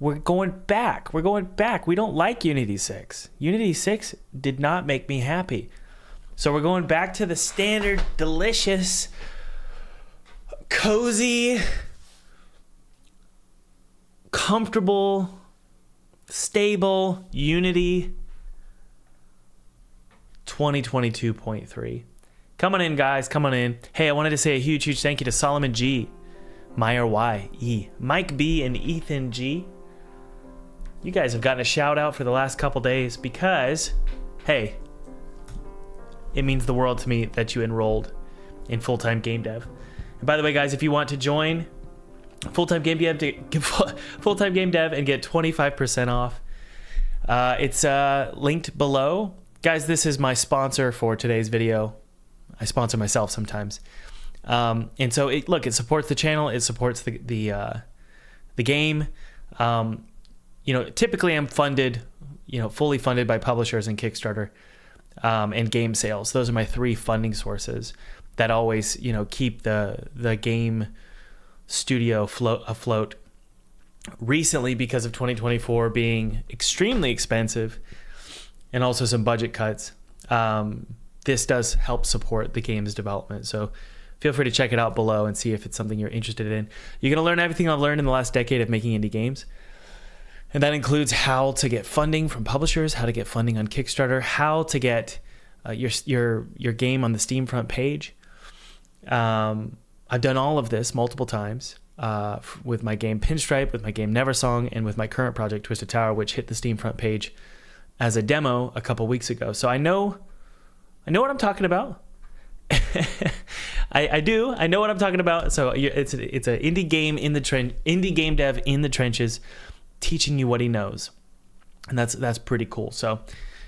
We're going back. We're going back. We don't like Unity 6. Unity 6 did not make me happy. So we're going back to the standard, delicious, cozy, comfortable, stable Unity 2022.3. Come on in, guys. Come on in. Hey, I wanted to say a huge thank you to Solomon G, Meyer Y, E, Mike B, and Ethan G. You guys have gotten a shout out for the last couple days because, hey, it means the world to me that you enrolled in full-time game dev. And by the way, guys, if you want to join full-time game dev and get 25% off, it's linked below. Guys, this is my sponsor for today's video. I sponsor myself sometimes. And so it supports the channel. It supports the game. Typically I'm funded, fully funded by publishers and Kickstarter, and game sales. Those are my three funding sources that always, keep the game studio afloat. Recently, because of 2024 being extremely expensive and also some budget cuts, this does help support the game's development. So feel free to check it out below and see if it's something you're interested in. You're going to learn everything I've learned in the last decade of making indie games. And that includes how to get funding from publishers, how to get funding on Kickstarter, how to get your game on the Steam front page. I've done all of this multiple times with my game Pinstripe, with my game Neversong, and with my current project Twisted Tower, which hit the Steam front page as a demo a couple weeks ago. So I know what I'm talking about. I do. I know what I'm talking about. So it's an indie game indie game dev in the trenches, teaching you what he knows, and that's pretty cool. So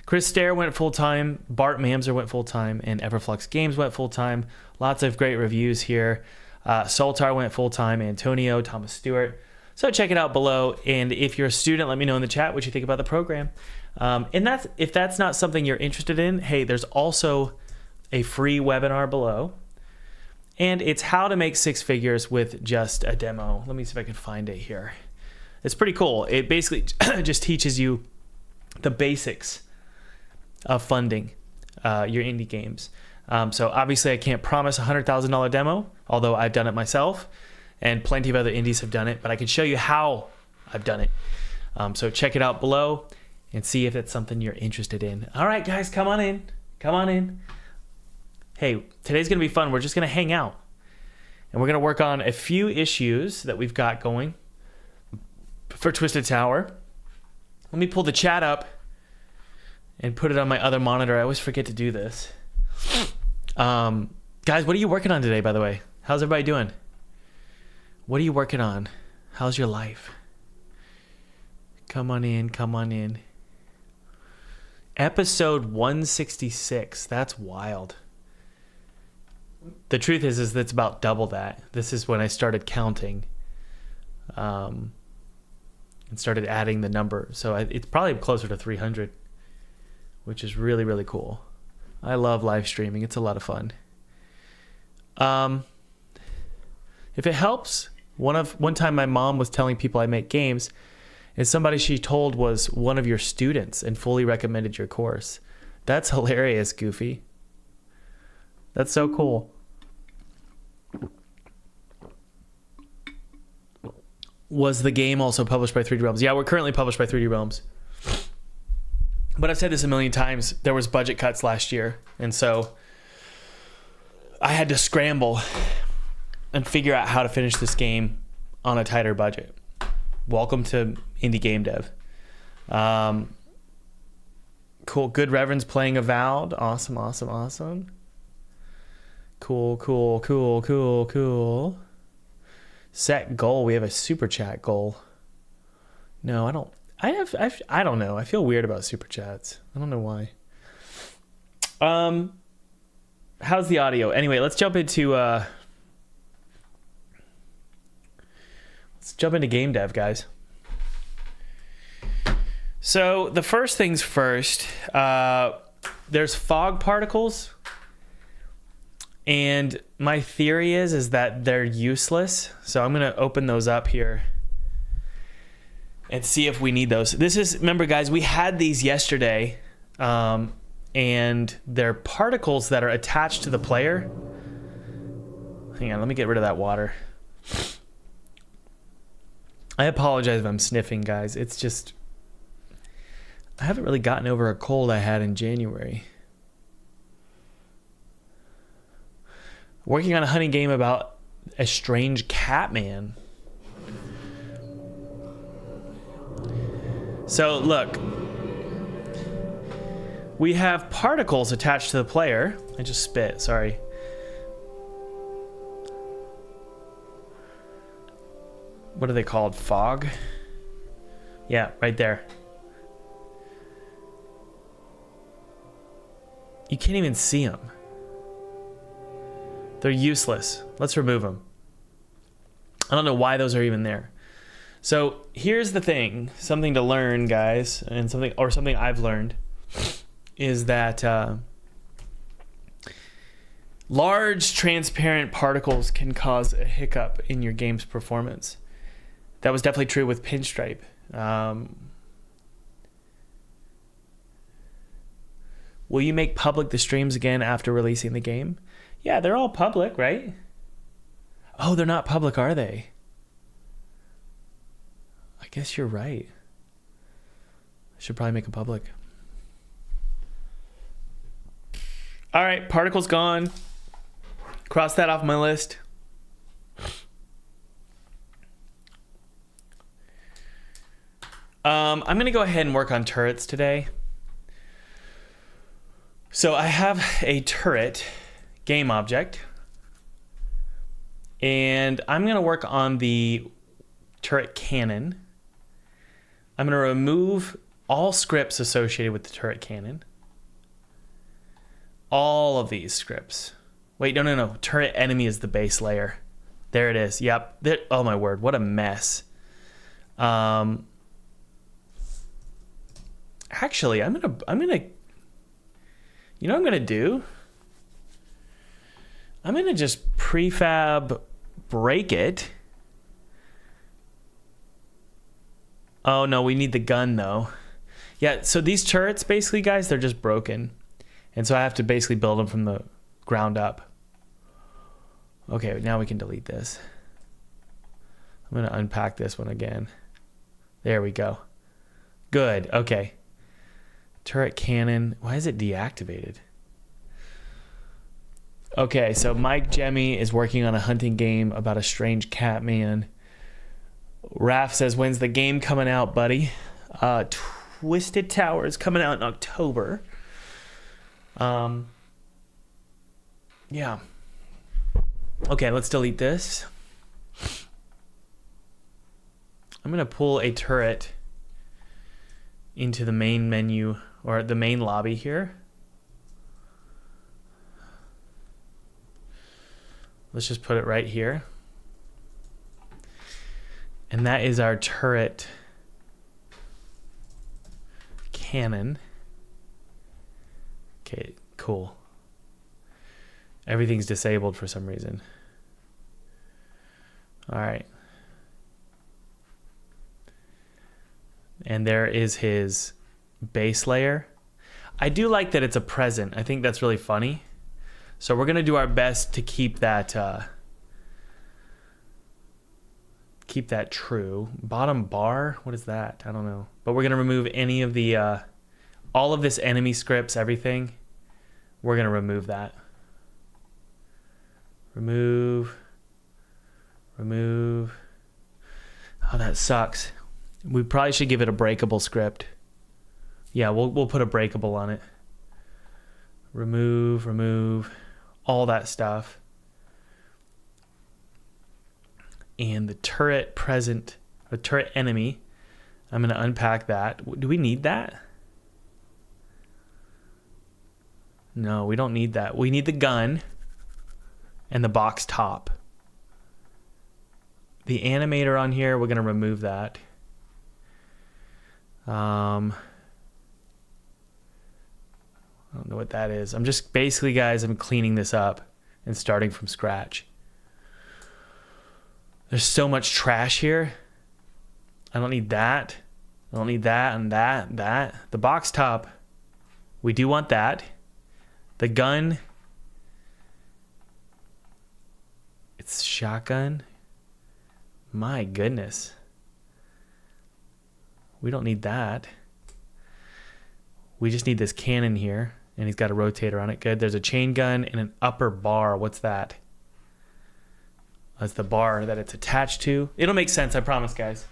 Chris Stair went full-time, Bart Mamser went full-time, and Everflux Games went full-time. Lots of great reviews here. Soltar went full-time, Antonio, Thomas Stewart. So check it out below, and if you're a student, let me know in the chat what you think about the program. And if that's not something you're interested in, hey, there's also a free webinar below, and it's how to make six figures with just a demo. Let me see if I can find it here. It's pretty cool. It basically just teaches you the basics of funding your indie games. So obviously I can't promise a $100,000 demo, although I've done it myself and plenty of other indies have done it, but I can show you how I've done it. So check it out below and see if it's something you're interested in. All right, guys, come on in. Come on in. Hey, today's going to be fun. We're just going to hang out, and we're going to work on a few issues that we've got going for Twisted Tower. Let me pull the chat up and put it on my other monitor. I always forget to do this. Guys, what are you working on today, by the way? How's everybody doing? What are you working on? How's your life? Come on in, come on in. Episode 166. That's wild. The truth is that's about double that. This is when I started counting. And started adding the number. So it's probably closer to 300, which is really, really cool. I love live streaming. It's a lot of fun. If it helps, one time my mom was telling people I make games, and somebody she told was one of your students and fully recommended your course. That's hilarious, Goofy. That's so cool. Was the game also published by 3D Realms? Yeah, we're currently published by 3D Realms. But I've said this a million times. There was budget cuts last year, and so I had to scramble and figure out how to finish this game on a tighter budget. Welcome to indie game dev. Cool. Good Reverend's playing Avowed. Awesome, awesome, awesome. Cool, cool, cool, cool, cool. Set goal. We have a super chat goal. No, I don't. I don't know. I feel weird about super chats. I don't know why. How's the audio? Anyway, let's jump into game dev, guys. So the first things first, there's fog particles, and my theory is that they're useless. So I'm gonna open those up here. and see if we need those. This is, remember guys, we had these yesterday, and they're particles that are attached to the player. Hang on, let me get rid of that water. I apologize if I'm sniffing, guys. It's just, I haven't really gotten over a cold I had in January. Working on a hunting game about a strange cat man. So look, we have particles attached to the player. I just spit, sorry. What are they called? Fog? Yeah, right there. You can't even see them. They're useless. Let's remove them. I don't know why those are even there. So here's the thing, something to learn, guys, and something I've learned is that large transparent particles can cause a hiccup in your game's performance. That was definitely true with Pinstripe. Will you make public the streams again after releasing the game? Yeah, they're all public, right? Oh, they're not public, are they? I guess you're right. I should probably make them public. All right, particles gone. Cross that off my list. I'm going to go ahead and work on turrets today. So I have a turret game object, and I'm going to work on the turret cannon. I'm going to remove all scripts associated with the turret cannon. All of these scripts. Wait, no. Turret enemy is the base layer. There it is. Yep. Oh my word, what a mess. Actually, I'm gonna. You know what I'm gonna do? I'm gonna just prefab break it. Oh no, we need the gun though. Yeah, so these turrets basically, guys, they're just broken. And so I have to basically build them from the ground up. Okay, now we can delete this. I'm gonna unpack this one again. There we go. Good, okay. Turret cannon, why is it deactivated? Okay, so Mike Jemmy is working on a hunting game about a strange cat man. Raph says, when's the game coming out, buddy? Twisted Towers coming out in October. Yeah. Okay, let's delete this. I'm gonna pull a turret into the main menu, or the main lobby here. Let's just put it right here. And that is our turret cannon. Okay, cool. Everything's disabled for some reason. All right. And there is his base layer. I do like that it's a present. I think that's really funny. So we're gonna do our best to keep that true. Bottom bar, what is that? I don't know. But we're gonna remove any of the all of this enemy scripts, everything. We're gonna remove that. Remove. Oh, that sucks. We probably should give it a breakable script. Yeah, we'll put a breakable on it. Remove all that stuff. And the turret present, or turret enemy, I'm gonna unpack that. Do we need that? No, we don't need that. We need the gun and the box top. The animator on here, we're gonna remove that. I don't know what that is. I'm just basically, guys, I'm cleaning this up and starting from scratch. There's so much trash here. I don't need that. I don't need that and that and that. The box top, we do want that. The gun, it's shotgun. My goodness. We don't need that. We just need this cannon here. And he's got a rotator on it. Good. There's a chain gun and an upper bar. What's that? That's the bar that it's attached to. It'll make sense, I promise, guys.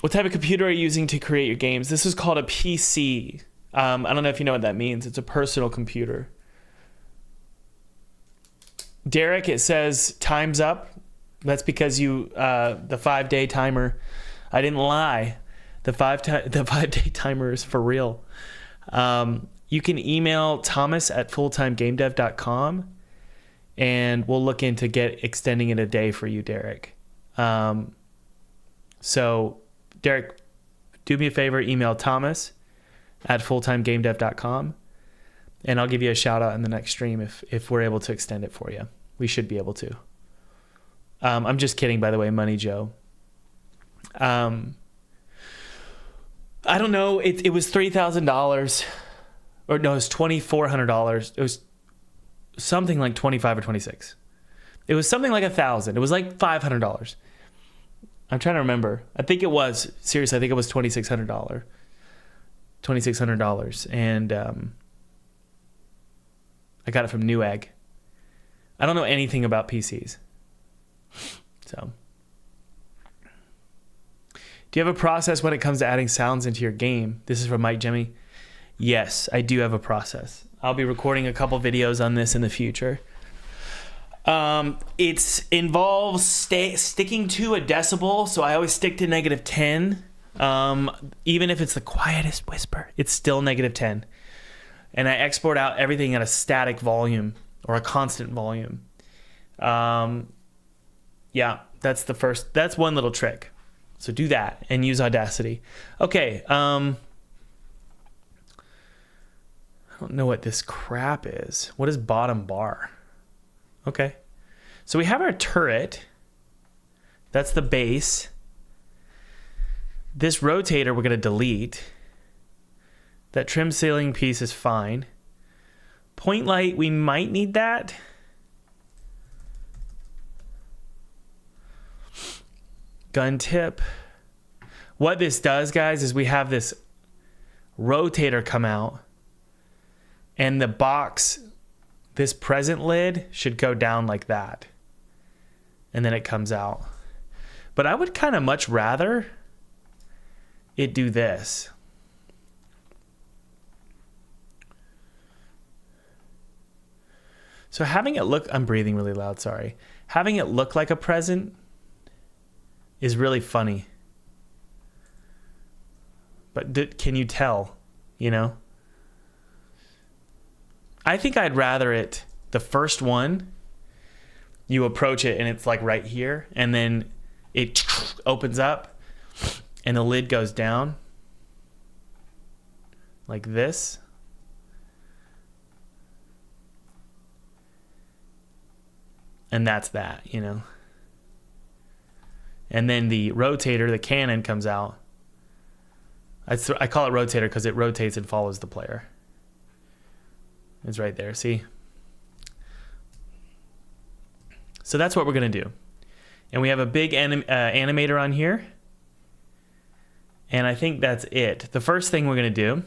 What type of computer are you using to create your games? This is called a PC. I don't know if you know what that means. It's a personal computer. Derek, it says time's up. That's because you, the 5-day timer. I didn't lie. The 5-day timer is for real. You can email thomas@fulltimegamedev.com and we'll look into extending it a day for you, Derek. So Derek, do me a favor, email thomas@fulltimegamedev.com and I'll give you a shout out in the next stream if we're able to extend it for you. We should be able to. I'm just kidding, by the way, Money Joe. I don't know. It was $3,000. Or no, it was $2,400. It was something like 25 or 26. It was something like $1,000. It was like $500. I'm trying to remember. I think it was, seriously, I think it was $2,600. $2,600. And I got it from Newegg. I don't know anything about PCs. So, do you have a process when it comes to adding sounds into your game? This is from Mike Jimmy. Yes, I do have a process. I'll be recording a couple videos on this in the future. It involves sticking to a decibel, so I always stick to -10. Even if it's the quietest whisper, it's still -10. And I export out everything at a static volume or a constant volume. Yeah, that's one little trick. So do that and use Audacity. Okay, I don't know what this crap is. What is bottom bar? Okay. So we have our turret. That's the base. This rotator we're going to delete. That trim ceiling piece is fine. Point light, we might need that. Gun tip. What this does, guys, is we have this rotator come out. And the box, this present lid, should go down like that. And then it comes out. But I would kind of much rather it do this. So having it look, I'm breathing really loud, sorry. Having it look like a present is really funny. But can you tell, you know? I think I'd rather it, the first one, you approach it and it's like right here, and then it opens up and the lid goes down like this. And that's that, you know. And then the rotator, the cannon comes out. I call it rotator because it rotates and follows the player. It's right there, see? So that's what we're going to do. And we have a big animator on here. And I think that's it. The first thing we're going to do,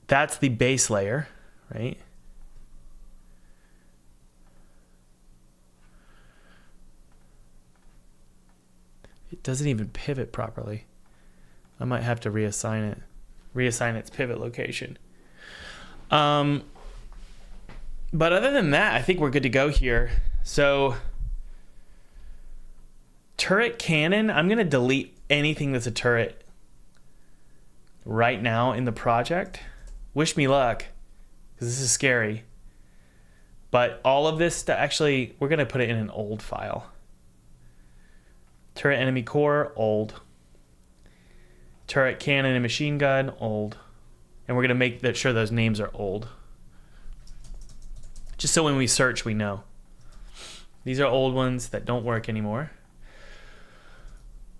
that's the base layer, right? It doesn't even pivot properly. I might have to reassign its pivot location. But other than that, I think we're good to go here. So turret cannon, I'm going to delete anything that's a turret right now in the project. Wish me luck, because this is scary. But all of this, actually, we're going to put it in an old file. Turret enemy core, old. Turret cannon and machine gun, old. And we're going to make sure those names are old. Just so when we search, we know. These are old ones that don't work anymore.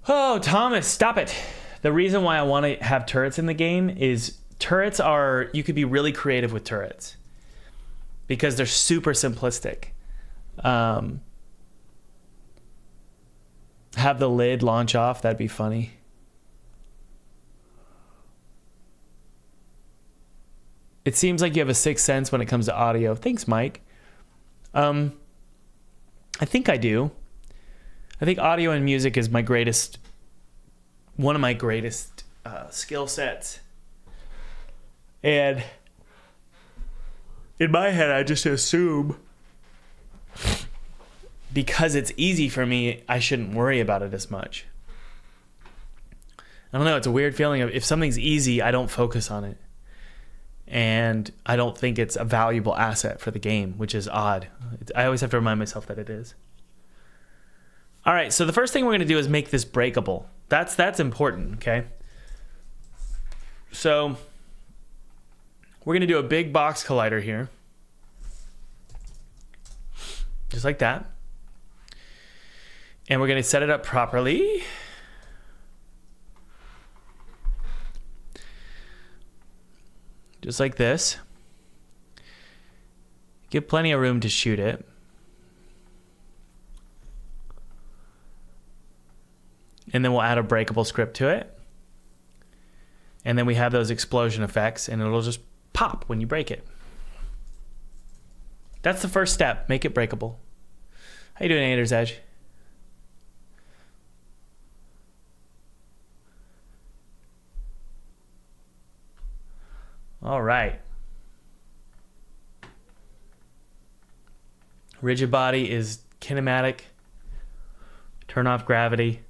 Oh, Thomas, stop it. The reason why I want to have turrets in the game is turrets are, you could be really creative with turrets because they're super simplistic. Have the lid launch off, that'd be funny. It seems like you have a sixth sense when it comes to audio. Thanks, Mike. I think I do. I think audio and music is one of my greatest skill sets. And in my head, I just assume because it's easy for me, I shouldn't worry about it as much. I don't know. It's a weird feeling of if something's easy, I don't focus on it. And I don't think it's a valuable asset for the game, which is odd. I always have to remind myself that it is. All right, so the first thing we're going to do is make this breakable. That's important, okay? So we're going to do a big box collider here. Just like that. And we're going to set it up properly. Just like this. Give plenty of room to shoot it. And then we'll add a breakable script to it. And then we have those explosion effects, and it'll just pop when you break it. That's the first step. Make it breakable. How you doing, Ader's Edge? All right. Rigid body is kinematic. Turn off gravity.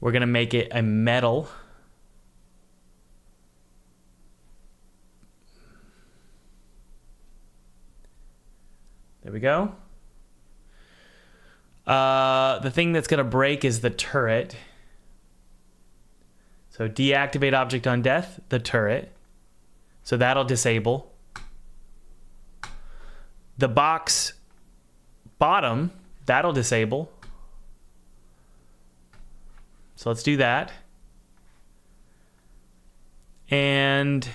We're going to make it a metal. There we go. The thing that's going to break is the turret. So deactivate object on death, the turret. So that'll disable. The box bottom, that'll disable. So let's do that. And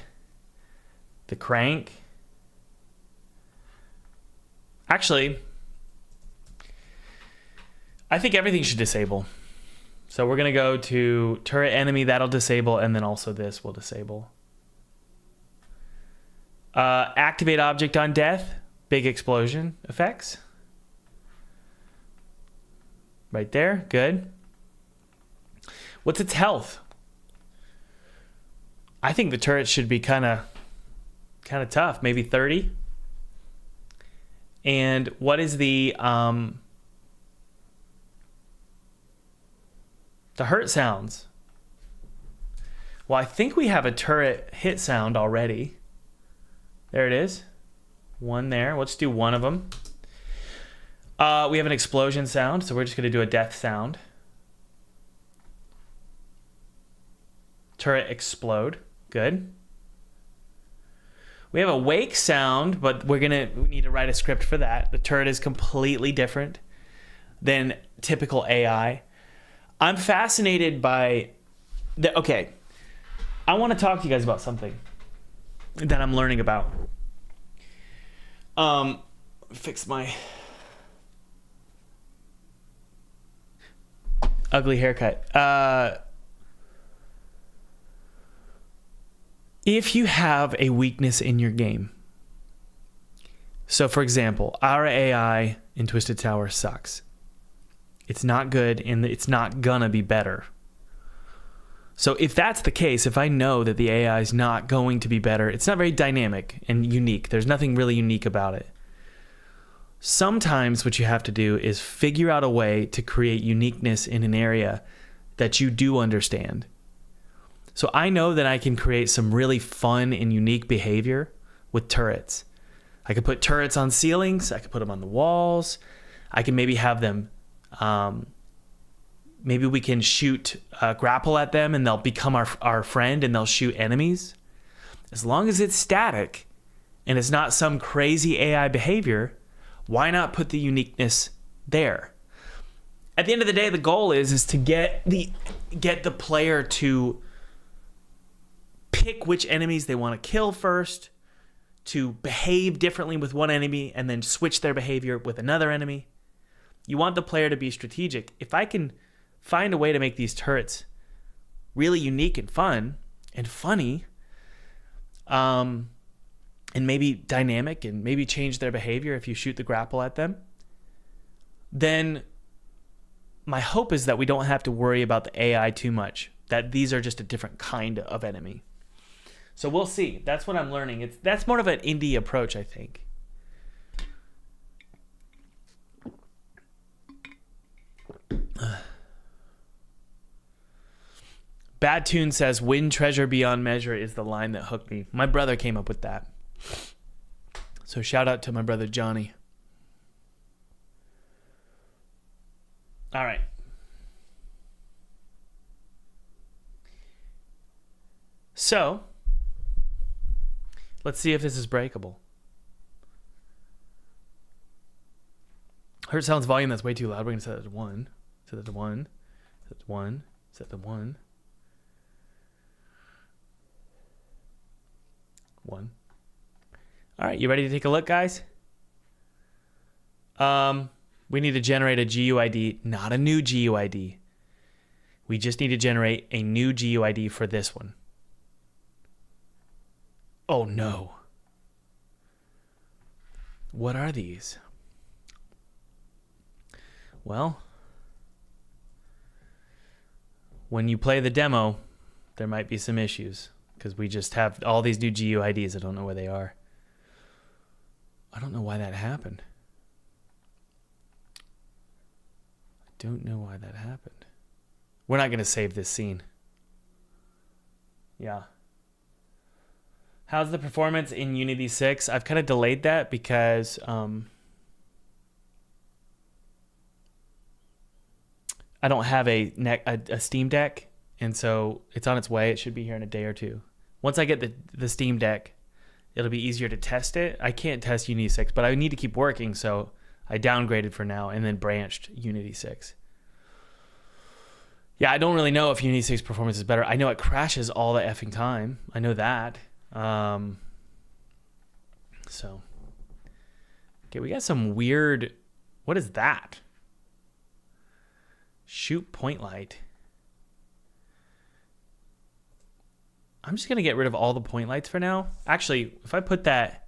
the crank. Actually, I think everything should disable. So we're going to go to turret enemy, that'll disable, and then also this will disable. Activate object on death, big explosion effects. Right there, good. What's its health? I think the turret should be kind of tough, maybe 30. And what is the hurt sounds? Well, I think we have a turret hit sound already. There it is. One there. Let's do one of them. We have an explosion sound, so we're just going to do a death sound. Turret explode. Good. We have a wake sound, but we need to write a script for that. The turret is completely different than typical AI. I'm fascinated by okay. I want to talk to you guys about something that I'm learning about. Fix my ugly haircut. If you have a weakness in your game, so for example, our AI in Twisted Tower sucks. It's not good, and it's not gonna be better. So if that's the case, if I know that the AI is not going to be better, it's not very dynamic and unique. There's nothing really unique about it. Sometimes what you have to do is figure out a way to create uniqueness in an area that you do understand. So I know that I can create some really fun and unique behavior with turrets. I could put turrets on ceilings. I could put them on the walls. I can maybe have them, maybe we can shoot, grapple at them and they'll become our friend and they'll shoot enemies. As long as it's static and it's not some crazy AI behavior, why not put the uniqueness there? at the end of the day, the goal is to get the player to pick which enemies they want to kill first, to behave differently with one enemy, and then switch their behavior with another enemy. You want the player to be strategic. If I can find a way to make these turrets really unique and fun and funny, and maybe dynamic, and maybe change their behavior if you shoot the grapple at them, then my hope is that we don't have to worry about the AI too much, that these are just a different kind of enemy. So we'll see. That's what I'm learning. That's more of an indie approach, I think. Bad Tune says, "Win treasure beyond measure" is the line that hooked me. My brother came up with that. So shout out to my brother Johnny. All right. So let's see if this is breakable. Heard sounds volume, that's way too loud. We're going to set it to 1. Set it to 1. Set it to 1. Set it to 1. 1. All right, you ready to take a look, guys? We need to generate a GUID, not a new GUID. We just need to generate a new GUID for this one. Oh no. What are these? Well, when you play the demo, there might be some issues because we just have all these new GUIDs. I don't know where they are. I don't know why that happened. I don't know why that happened. We're not going to save this scene. Yeah. How's the performance in Unity 6? I've kind of delayed that because I don't have a Steam Deck, and so it's on its way. It should be here in a day or two. Once I get the Steam Deck, it'll be easier to test it. I can't test Unity 6, but I need to keep working, so I downgraded for now and then branched Unity 6. Yeah, I don't really know if Unity 6 performance is better. I know it crashes all the effing time. I know that. So, okay, we got some weird, what is that? Shoot point light. I'm just going to get rid of all the point lights for now. Actually, if I put that,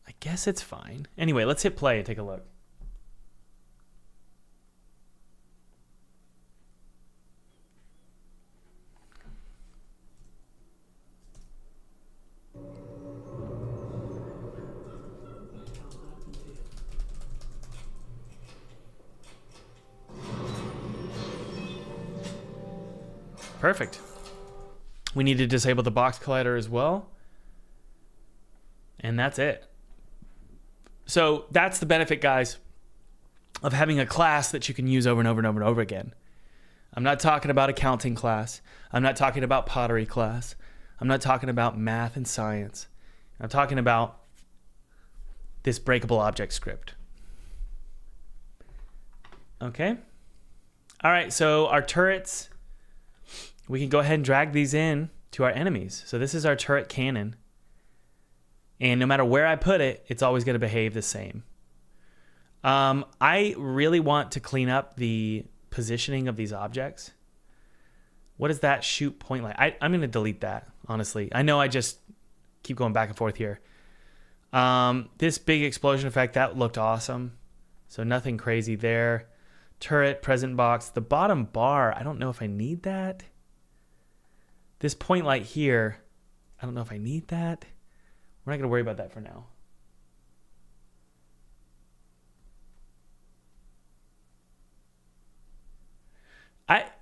I guess it's fine. Anyway, let's hit play and take a look. Perfect. We need to disable the box collider as well. And that's it. So that's the benefit, guys, of having a class that you can use over and over and over and over again. I'm not talking about accounting class. I'm not talking about pottery class. I'm not talking about math and science. I'm talking about this breakable object script. Okay? All right, so our turrets, we can go ahead and drag these in to our enemies. So this is our turret cannon. And no matter where I put it, it's always going to behave the same. I really want to clean up the positioning of these objects. What is that shoot point light? I'm going to delete that, honestly. I know I just keep going back and forth here. This big explosion effect, that looked awesome. So nothing crazy there. Turret, present box. The bottom bar, I don't know if I need that. This point light here, I don't know if I need that. We're not going to worry about that for now.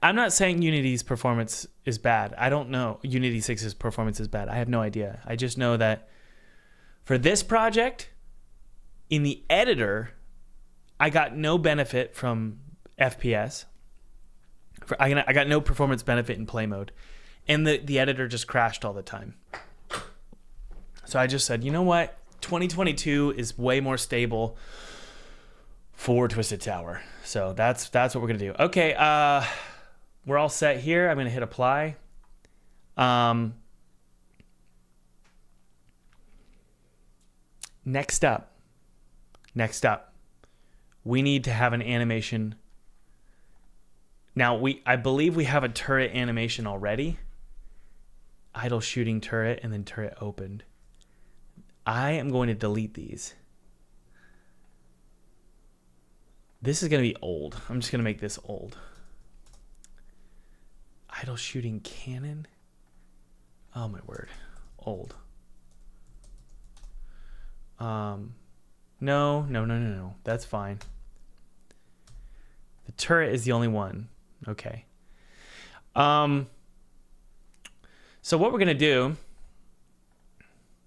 I'm not saying Unity's performance is bad. I don't know. Unity 6's performance is bad. I have no idea. I just know that for this project, in the editor, I got no benefit from FPS. I got no performance benefit in play mode. And the editor just crashed all the time. So I just said, you know what? 2022 is way more stable for Twisted Tower. So that's what we're gonna do. Okay, we're all set here. I'm gonna hit apply. Next up, we need to have an animation. Now I believe we have a turret animation already. Idle shooting turret and then turret opened. I am going to delete these. This is going to be old. I'm just going to make this old. Idle shooting cannon. Oh my word. Old. No. That's fine. The turret is the only one. Okay. So what we're going to do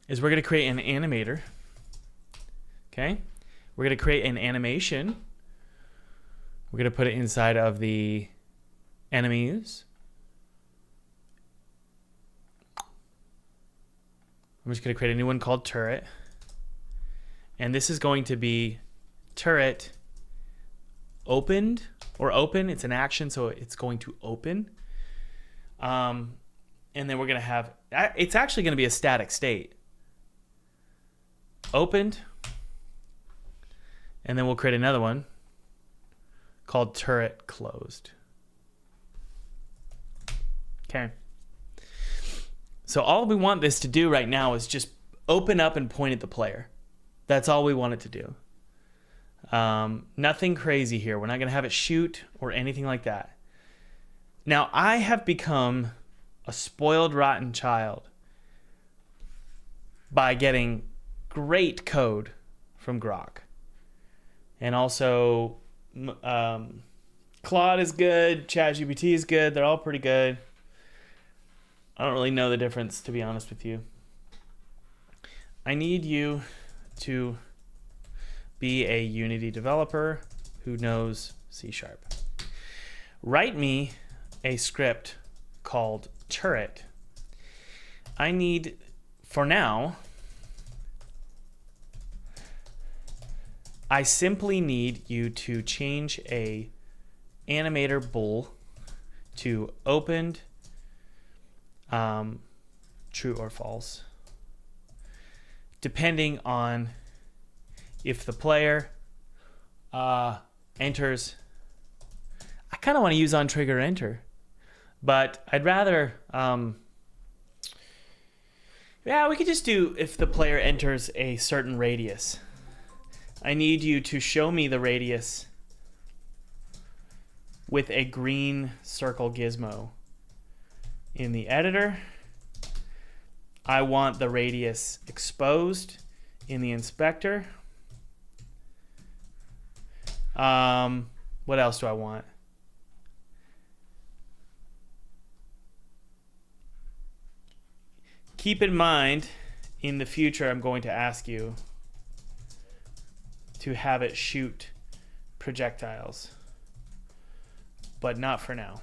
is we're going to create an animator. Okay? We're going to create an animation. We're going to put it inside of the enemies. I'm just going to create a new one called turret. And this is going to be turret opened or open. It's an action, so it's going to open. And then we're going to have, it's actually going to be a static state. Opened. And then we'll create another one called turret closed. Okay. So all we want this to do right now is just open up and point at the player. That's all we want it to do. Nothing crazy here. We're not going to have it shoot or anything like that. Now, I have become a spoiled, rotten child by getting great code from Grok. And also, Claude is good. ChatGPT is good. They're all pretty good. I don't really know the difference, to be honest with you. I need you to be a Unity developer who knows C#. Write me a script called turret. I need, for now, I simply need you to change a animator bool to opened, true or false, depending on if the player enters. I kind of want to use on trigger enter, but I'd rather, yeah, we could just do if the player enters a certain radius. I need you to show me the radius with a green circle gizmo in the editor. I want the radius exposed in the inspector. What else do I want? Keep in mind, in the future, I'm going to ask you to have it shoot projectiles, but not for now.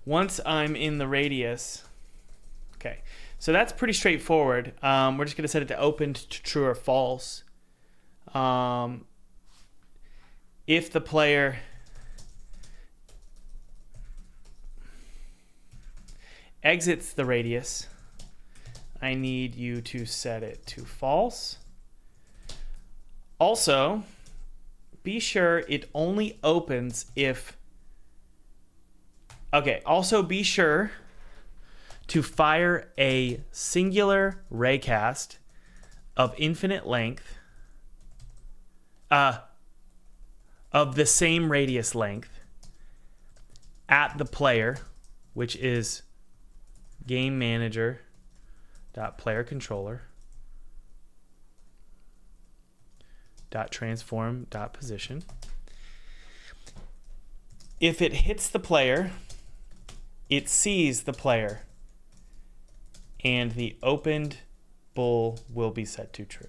Once I'm in the radius, okay, so that's pretty straightforward. We're just going to set it to opened to true or false. If the player exits the radius, I need you to set it to false. Also, be sure it only opens if... Okay, also be sure to fire a singular raycast of infinite length, of the same radius length at the player, which is game manager dot player controller dot transform dot position. If it hits the player, it sees the player, and the opened bool will be set to true.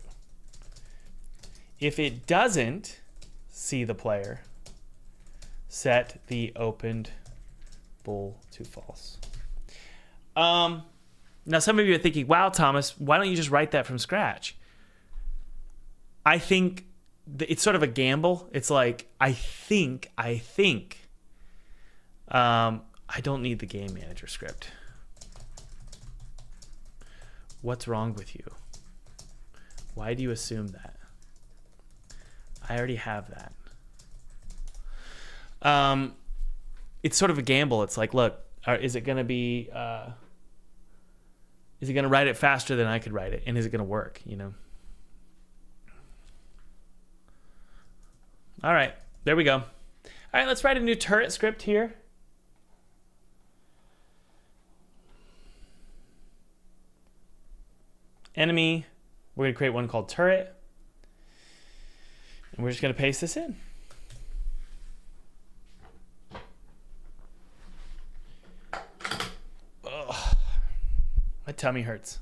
If it doesn't see the player, set the opened bool to false. Now, some of you are thinking, wow, Thomas, why don't you just write that from scratch? I think it's sort of a gamble. It's like, I think, I don't need the game manager script. What's wrong with you? Why do you assume that? I already have that. It's sort of a gamble. It's like, look, is it going to be, is it going to write it faster than I could write it? And is it going to work, you know? All right, there we go. All right, let's write a new turret script here. Enemy, we're going to create one called turret. And we're just going to paste this in. Ugh, my tummy hurts.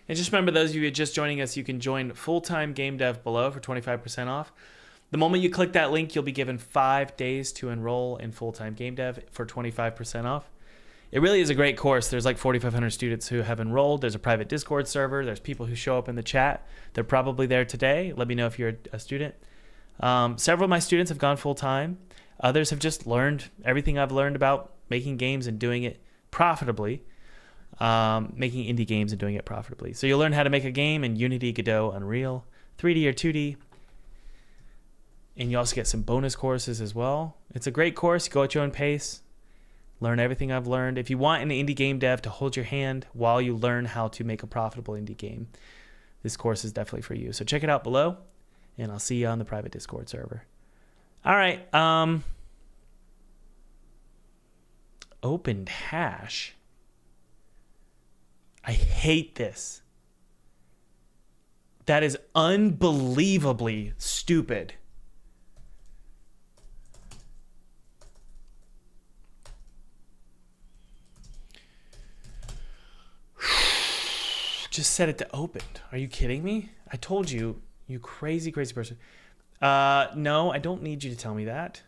And just remember, those of you just joining us, you can join full-time game dev below for 25% off. The moment you click that link, you'll be given 5 days to enroll in full-time game dev for 25% off. It really is a great course. There's like 4,500 students who have enrolled. There's a private Discord server. There's people who show up in the chat. They're probably there today. Let me know if you're a student. Several of my students have gone full-time. Others have just learned everything I've learned about making games and doing it profitably. Making indie games and doing it profitably. So you'll learn how to make a game in Unity, Godot, Unreal, 3D or 2D. And you also get some bonus courses as well. It's a great course. You go at your own pace. Learn everything I've learned. If you want an indie game dev to hold your hand while you learn how to make a profitable indie game, this course is definitely for you. So check it out below, and I'll see you on the private Discord server. All right. Opened hash. I hate this. That is unbelievably stupid. Just set it to opened. Are you kidding me? I told you, you crazy, crazy person. No, I don't need you to tell me that.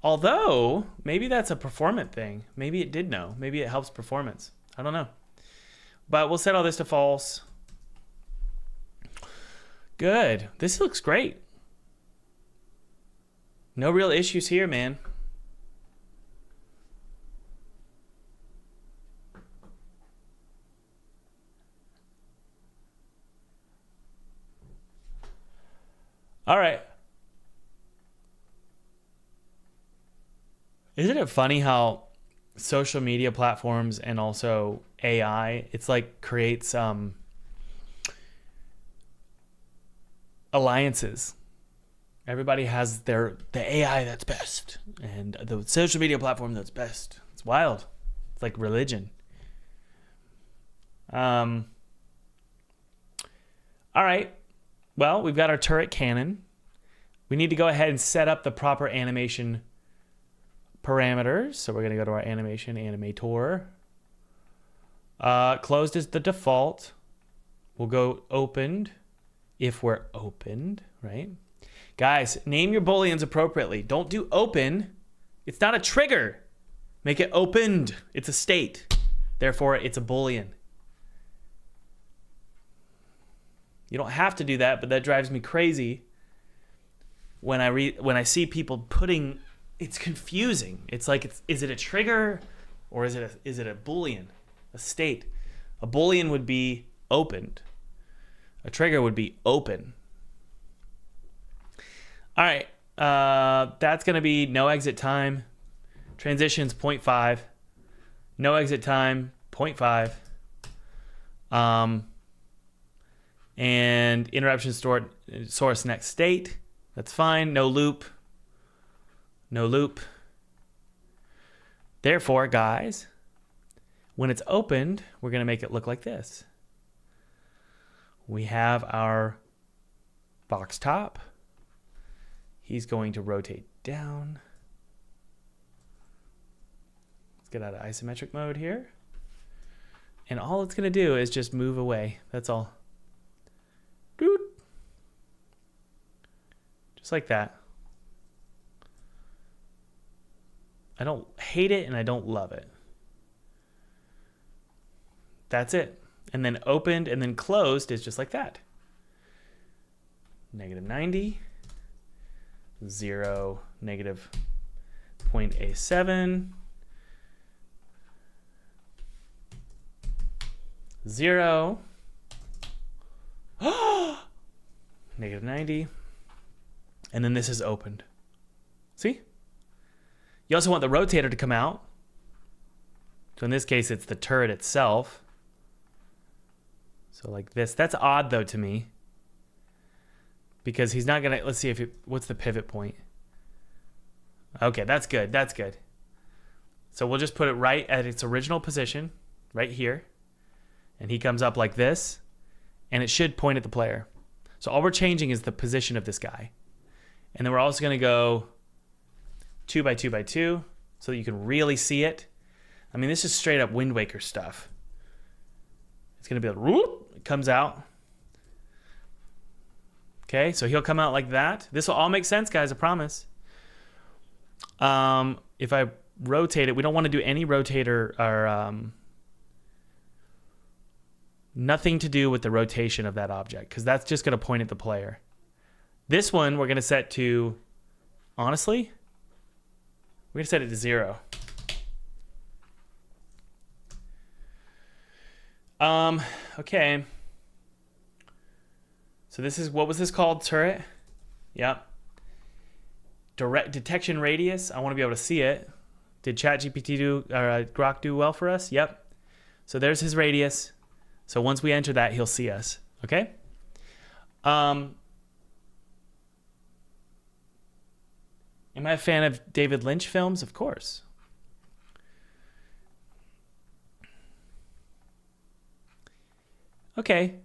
Although, maybe that's a performance thing. Maybe it did know. Maybe it helps performance. I don't know. But we'll set all this to false. Good. This looks great. No real issues here, man. All right. Isn't it funny how social media platforms and also AI, it's like creates alliances. Everybody has the AI that's best and the social media platform that's best. It's wild. It's like religion. All right. Well, we've got our turret cannon. We need to go ahead and set up the proper animation parameters. So we're going to go to our animation animator. Closed is the default. We'll go opened if we're opened, right? Guys, name your booleans appropriately. Don't do open. It's not a trigger. Make it opened. It's a state. Therefore, it's a boolean. You don't have to do that, but that drives me crazy when I see people putting. It's confusing. It's like, is it a trigger or is it a boolean, a state? A boolean would be opened. A trigger would be open. All right, that's gonna be no exit time. Transitions 0.5. No exit time 0.5. And interruption stored source next state. That's fine. No loop. No loop. Therefore, guys, when it's opened, we're going to make it look like this. We have our box top. He's going to rotate down. Let's get out of isometric mode here. And all it's going to do is just move away. That's all. Doot. Just like that. I don't hate it and I don't love it. That's it. And then opened and then closed is just like that. Negative 90. 0, negative 0.A7. 0. Negative 90. And then this is opened. See? You also want the rotator to come out. So in this case, it's the turret itself. So like this. That's odd though to me. Because he's not going to, let's see if it, what's the pivot point? Okay, that's good. That's good. So we'll just put it right at its original position, right here. And he comes up like this, and it should point at the player. So all we're changing is the position of this guy. And then we're also going to go 2 by 2 by 2 so that you can really see it. I mean, this is straight up Wind Waker stuff. It's going to be like, whoop, it comes out. Okay, so he'll come out like that. This will all make sense, guys, I promise. If I rotate it, we don't want to do any rotator or nothing to do with the rotation of that object because that's just going to point at the player. This one we're going to set to, honestly, we're going to set it to 0. Okay. So this is, what was this called? Turret? Yep. Direct detection radius. I want to be able to see it. Did ChatGPT do, or Grok do well for us? Yep. So there's his radius. So once we enter that, he'll see us. Okay? Am I a fan of David Lynch films? Of course. Okay.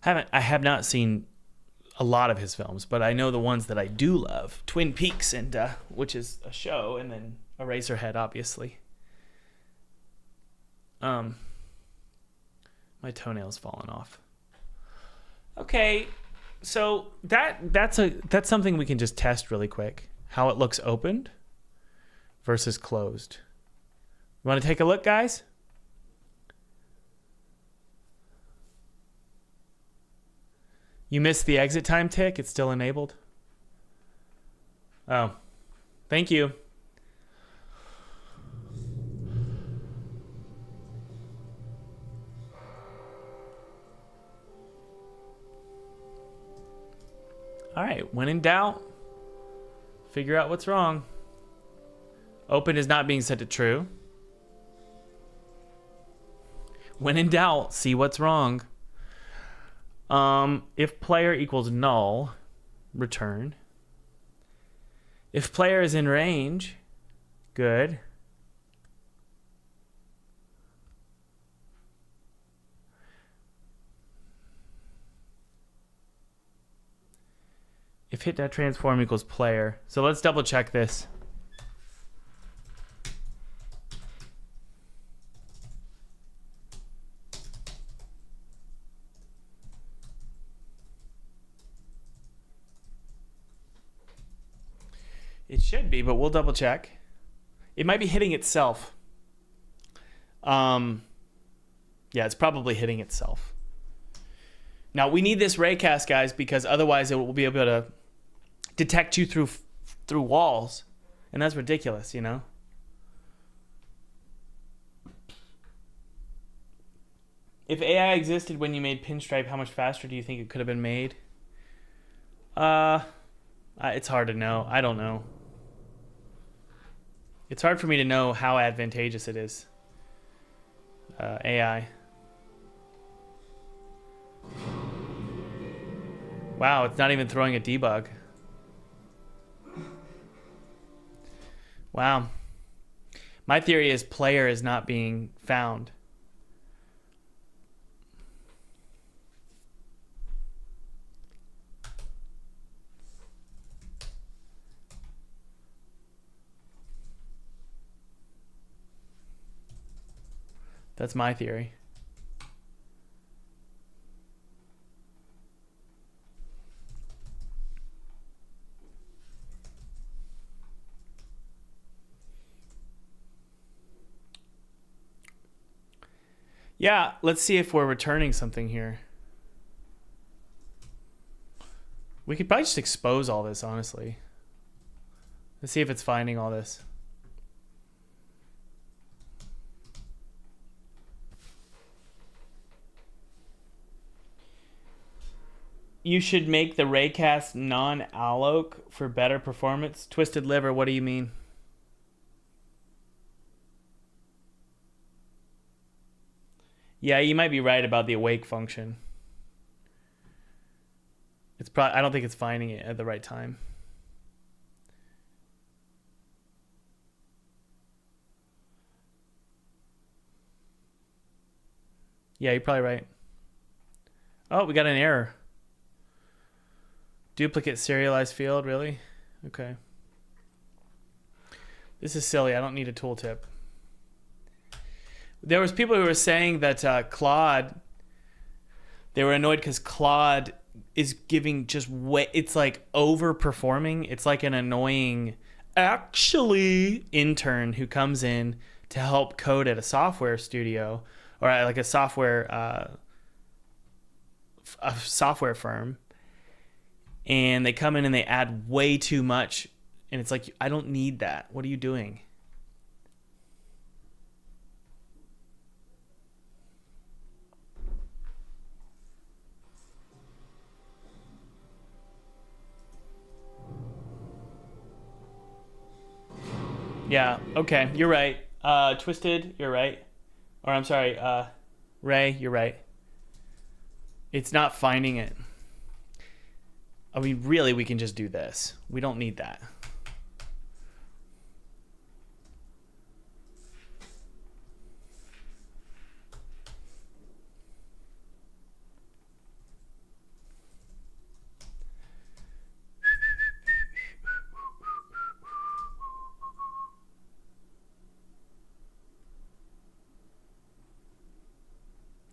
I have not seen a lot of his films, but I know the ones that I do love. Twin Peaks, and which is a show, and then Eraserhead, obviously. My toenail's fallen off. Okay, so that's something we can just test really quick. How it looks opened versus closed. You want to take a look, guys? You missed the exit time tick. It's still enabled. Oh, thank you. All right, when in doubt, figure out what's wrong. Open is not being set to true. When in doubt, see what's wrong. If player equals null, return. If player is in range, good. If hit.transform equals player. So let's double check this. It should be, but we'll double check. It might be hitting itself. Yeah, it's probably hitting itself. Now, we need this raycast, guys, because otherwise it will be able to detect you through walls. And that's ridiculous, you know? If AI existed when you made Pinstripe, how much faster do you think it could have been made? It's hard to know. I don't know. It's hard for me to know how advantageous it is. AI. Wow, it's not even throwing a debug. Wow. My theory is player is not being found. That's my theory. Yeah, let's see if we're returning something here. We could probably just expose all this, honestly. Let's see if it's finding all this. You should make the raycast non-alloc for better performance. Twisted liver, what do you mean? Yeah, you might be right about the awake function. It's probably, I don't think it's finding it at the right time. Yeah, you're probably right. Oh, we got an error. Duplicate serialized field, really? Okay. This is silly. I don't need a tooltip. There was people who were saying that Claude, they were annoyed because Claude is giving just way, it's like overperforming. It's like an annoying, actually, intern who comes in to help code at a software studio or like a software firm. And they come in and they add way too much. And it's like, I don't need that. What are you doing? Yeah, okay, you're right. Twisted, you're right. Or I'm sorry, Ray, you're right. It's not finding it. I mean, really, we can just do this. We don't need that.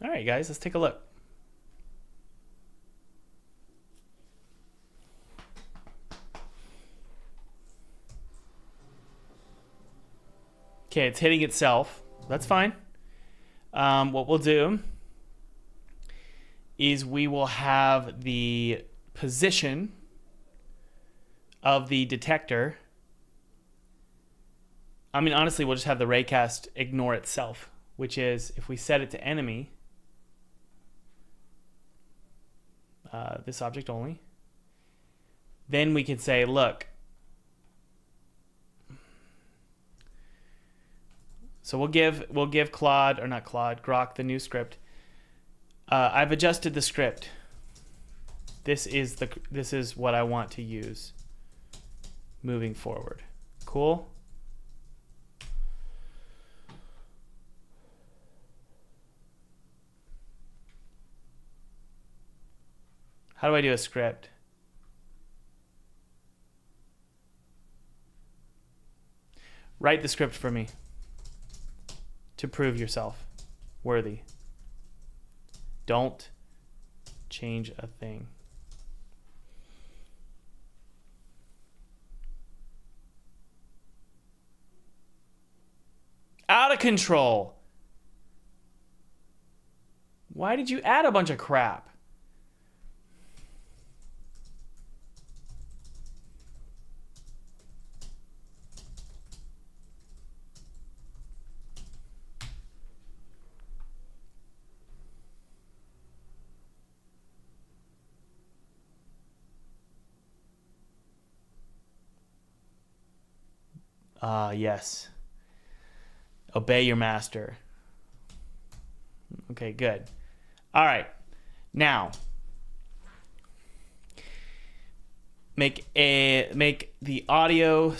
All right, guys, let's take a look. Okay, it's hitting itself. That's fine. What we'll do is we will have the position of the detector. I mean, honestly, we'll just have the raycast ignore itself, which is if we set it to enemy, this object only, then we can say, look, so we'll give Claude, or not Claude, Grok the new script. I've adjusted the script. This is what I want to use moving forward. Cool. How do I do a script? Write the script for me to prove yourself worthy. Don't change a thing. Out of control. Why did you add a bunch of crap? Yes. Obey your master. Okay, good. All right. Now, make the audio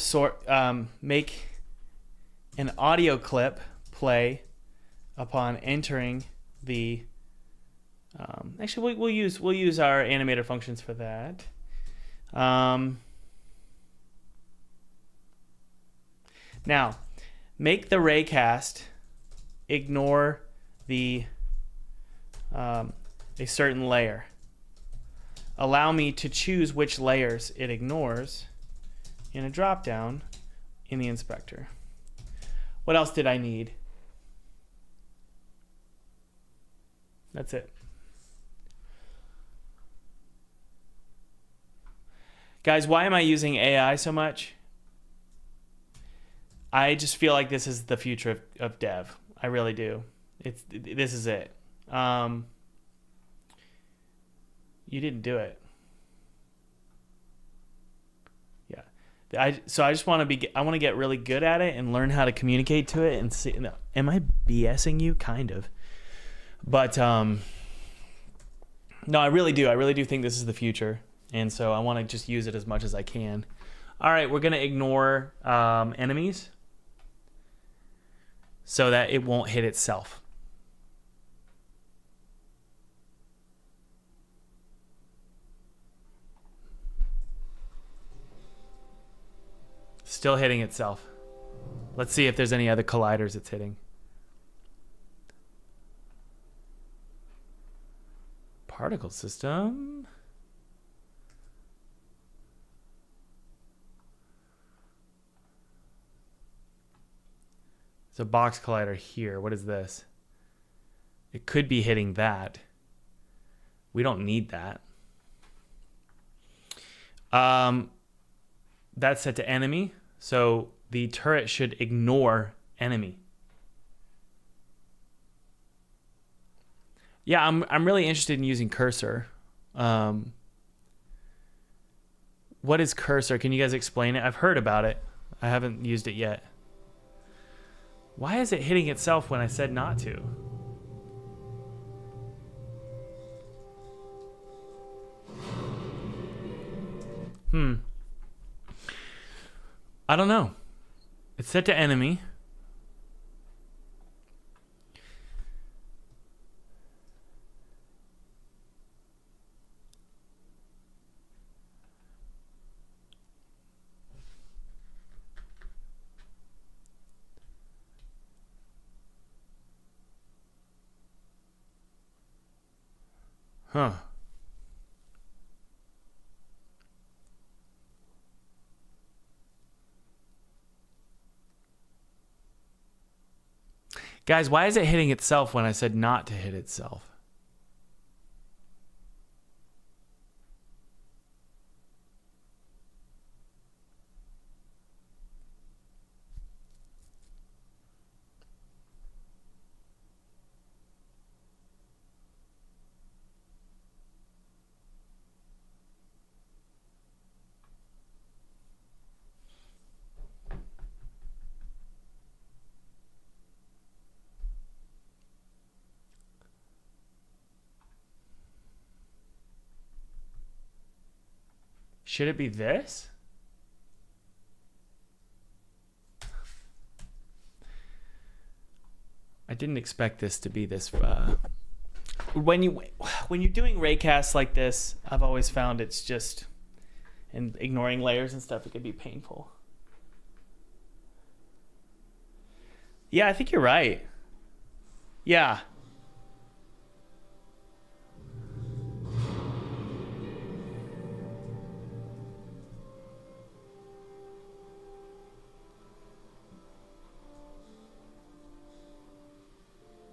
make an audio clip play upon entering the. Actually, we'll use our animator functions for that. Now, make the raycast ignore the a certain layer. Allow me to choose which layers it ignores in a drop-down in the inspector. What else did I need? That's it. Guys, why am I using AI so much? I just feel like this is the future of dev. I really do. This is it. You didn't do it. Yeah. So I just want to I want to get really good at it and learn how to communicate to it and see. No, am I BSing you? Kind of. But no, I really do. I really do think this is the future. And so I want to just use it as much as I can. All right, we're going to ignore enemies so that it won't hit itself. Still hitting itself. Let's see if there's any other colliders it's hitting. Particle system. There's a box collider here. What is this? It could be hitting that. We don't need that. That's set to enemy. So the turret should ignore enemy. Yeah, I'm really interested in using cursor. What is cursor? Can you guys explain it? I've heard about it. I haven't used it yet. Why is it hitting itself when I said not to? I don't know. It's set to enemy. Huh. Guys, why is it hitting itself when I said not to hit itself? Should it be this? I didn't expect this to be this. When you're doing raycasts like this, I've always found it's just, and ignoring layers and stuff, it could be painful. Yeah, I think you're right. Yeah.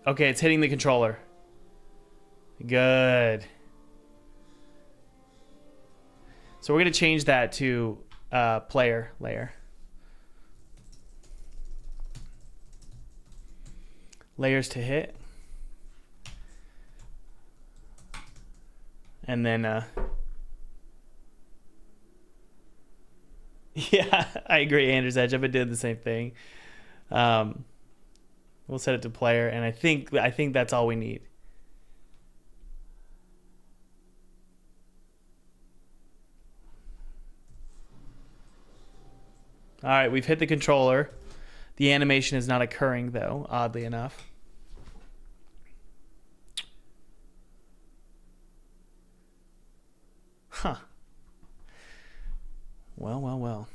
Okay, it's hitting the controller. Good. So we're going to change that to player layer. Layers to hit. And then... yeah, I agree, Andrew's Edge. I've been doing the same thing. We'll set it to player, and I think that's all we need. All right, we've hit the controller. The animation is not occurring, though, oddly enough. Huh. Well.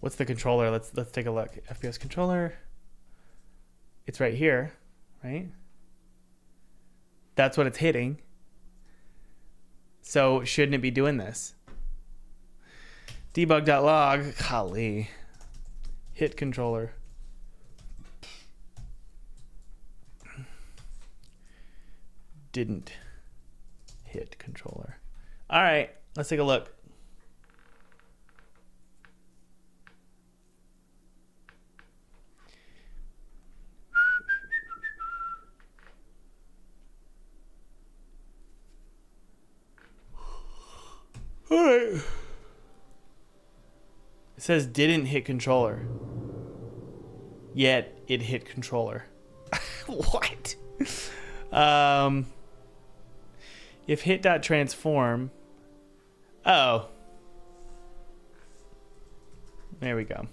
What's the controller? Let's take a look. FPS controller. It's right here, right? That's what it's hitting. So shouldn't it be doing this? Debug.log. Golly. Hit controller. didn't hit controller. All right, let's take a look. All right. It says didn't hit controller. Yet it hit controller. What? If hit.transform. Oh. There we go.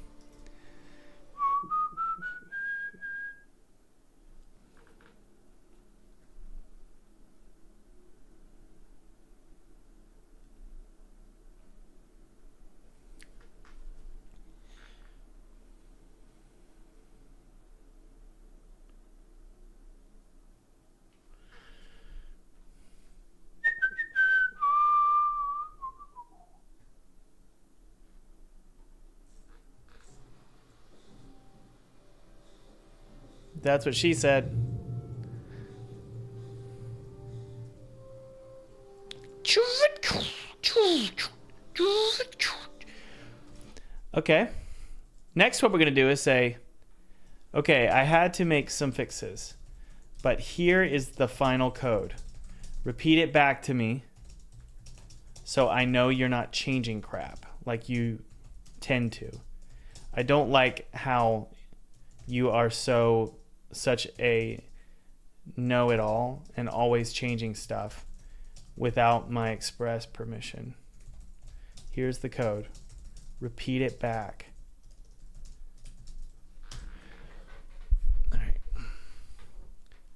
That's what she said. Okay. Next, what we're going to do is say, okay, I had to make some fixes, but here is the final code. Repeat it back to me so I know you're not changing crap like you tend to. I don't like how you are such a know-it-all and always changing stuff without my express permission. Here's the code. Repeat it back. All right.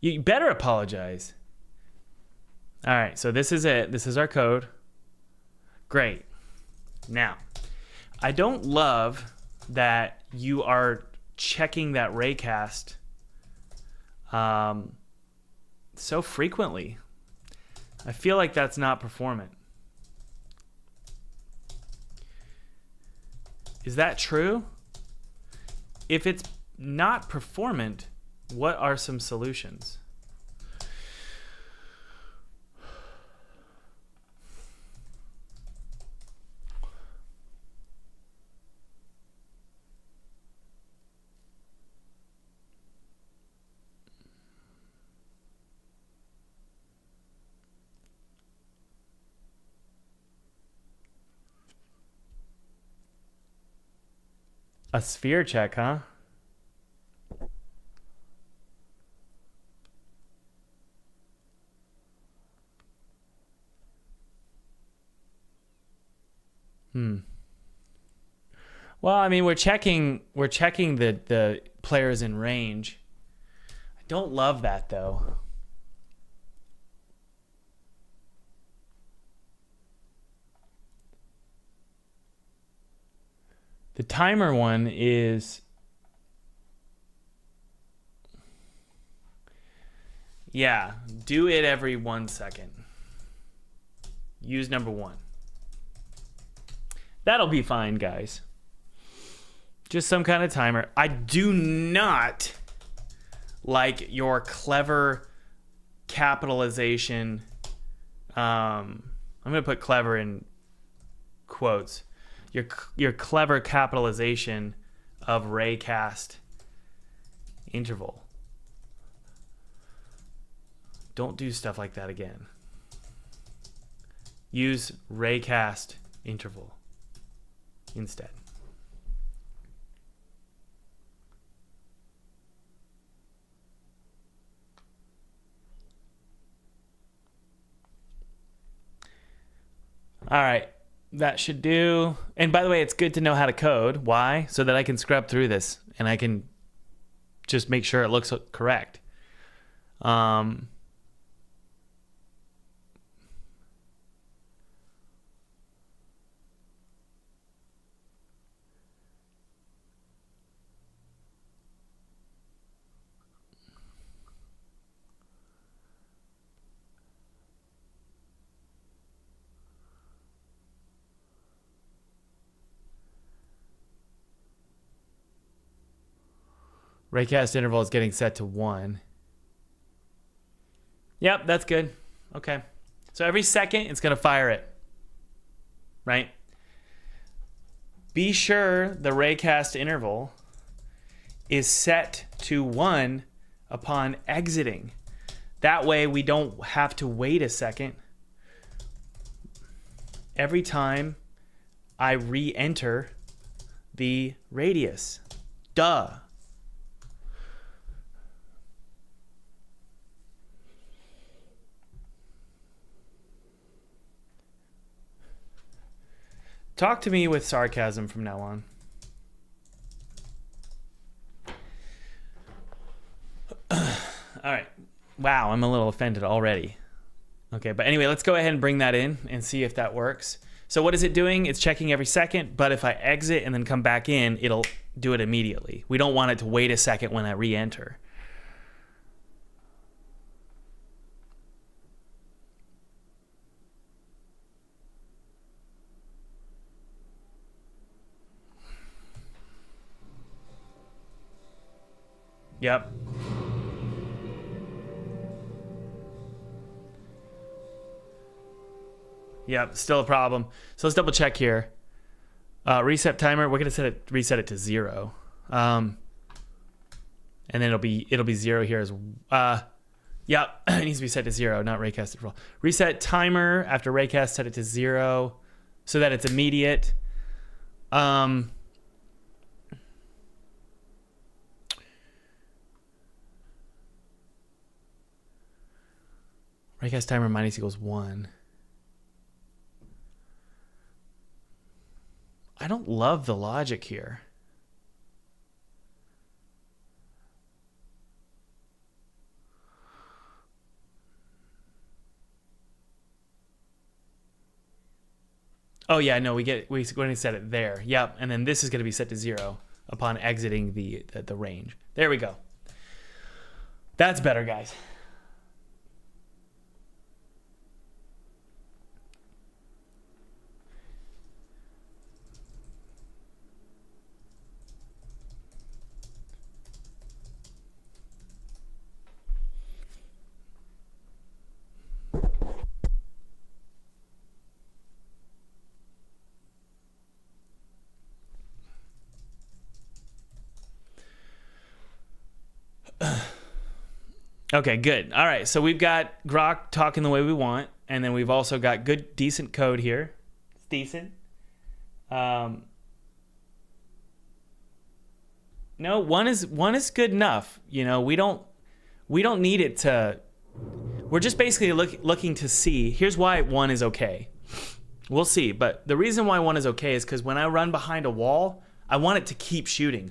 You better apologize. All right, so this is it. This is our code. Great. Now, I don't love that you are checking that raycast so frequently. I feel like that's not performant. Is that true? If it's not performant, what are some solutions? A sphere check, huh? Well, I mean, we're checking the players in range. I don't love that though. The timer one is, yeah, do it every 1 second. Use number 1. That'll be fine, guys. Just some kind of timer. I do not like your clever capitalization. I'm going to put clever in quotes. Your clever capitalization of raycast interval. Don't do stuff like that again. Use raycast interval instead. All right. That should do. And by the way, it's good to know how to code. Why? So that I can scrub through this and I can just make sure it looks correct. Raycast interval is getting set to 1. Yep, that's good. Okay. So every second, it's going to fire it. Right? Be sure the raycast interval is set to 1 upon exiting. That way we don't have to wait a second every time I re-enter the radius. Duh. Talk to me with sarcasm from now on. All right. Wow, I'm a little offended already. Okay, but anyway, let's go ahead and bring that in and see if that works. So what is it doing? It's checking every second, but if I exit and then come back in, it'll do it immediately. We don't want it to wait a second when I re-enter. Yep. Yep, still a problem. So let's double check here. Reset timer. We're gonna reset it to 0, and then it'll be 0 here as. Yep, it needs to be set to 0, not raycast interval. Reset timer after raycast. Set it to 0, so that it's immediate. Raycast timer minus equals 1. I don't love the logic here. Oh yeah, no, we're going to set it there. Yep, and then this is going to be set to 0 upon exiting the range. There we go. That's better, guys. Okay, good. All right, so we've got Grok talking the way we want, and then we've also got good, decent code here. It's decent. No, one is good enough. You know, we don't need it to. We're just basically looking to see. Here's why 1 is okay. We'll see, but the reason why 1 is okay is because when I run behind a wall, I want it to keep shooting.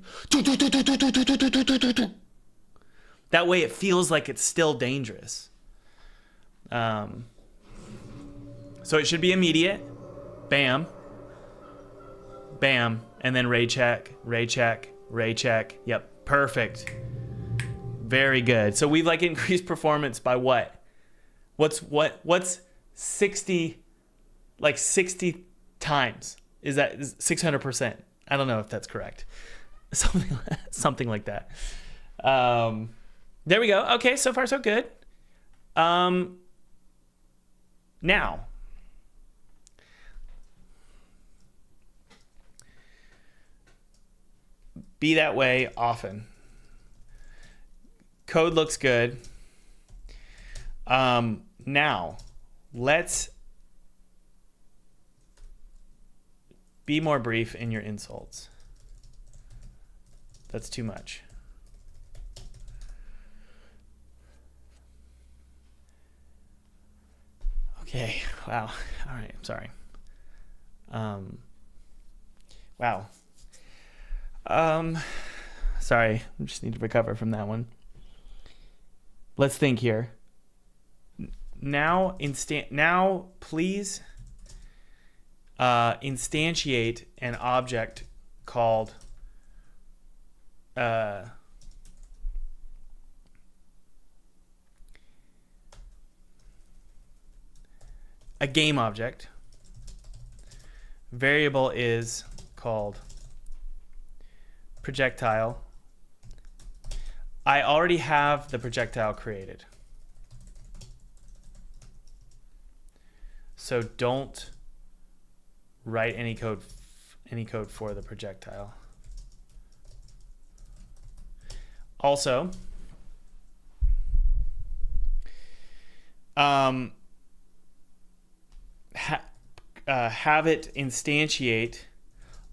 That way it feels like it's still dangerous. So it should be immediate. Bam. Bam. And then ray check, ray check, ray check. Yep, perfect. Very good. So we've like increased performance by what? What's 60, like 60 times? Is that 600%? I don't know if that's correct. Something like that. There we go. Okay, so far so good. Now, be that way often. Code looks good. Now, let's be more brief in your insults. That's too much. Okay, wow. All right, I'm sorry. Wow. Sorry, I just need to recover from that one. Let's think here. Now, please instantiate an object called a game object. Variable is called projectile. I already have the projectile created. So don't write any code for the projectile. Also, have it instantiate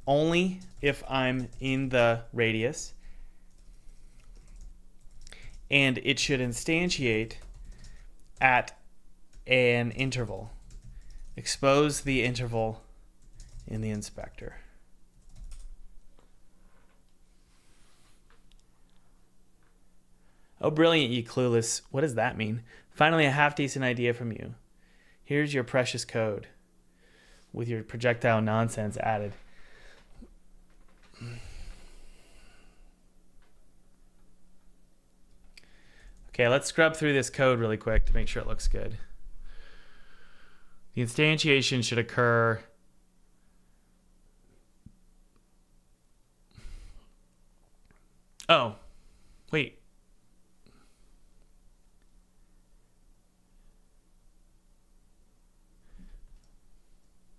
only if I'm in the radius, and it should instantiate at an interval. Expose the interval in the inspector. Oh, brilliant, you clueless. What does that mean? Finally, a half-decent idea from you. Here's your precious code with your projectile nonsense added. Okay, let's scrub through this code really quick to make sure it looks good. The instantiation should occur oh, wait.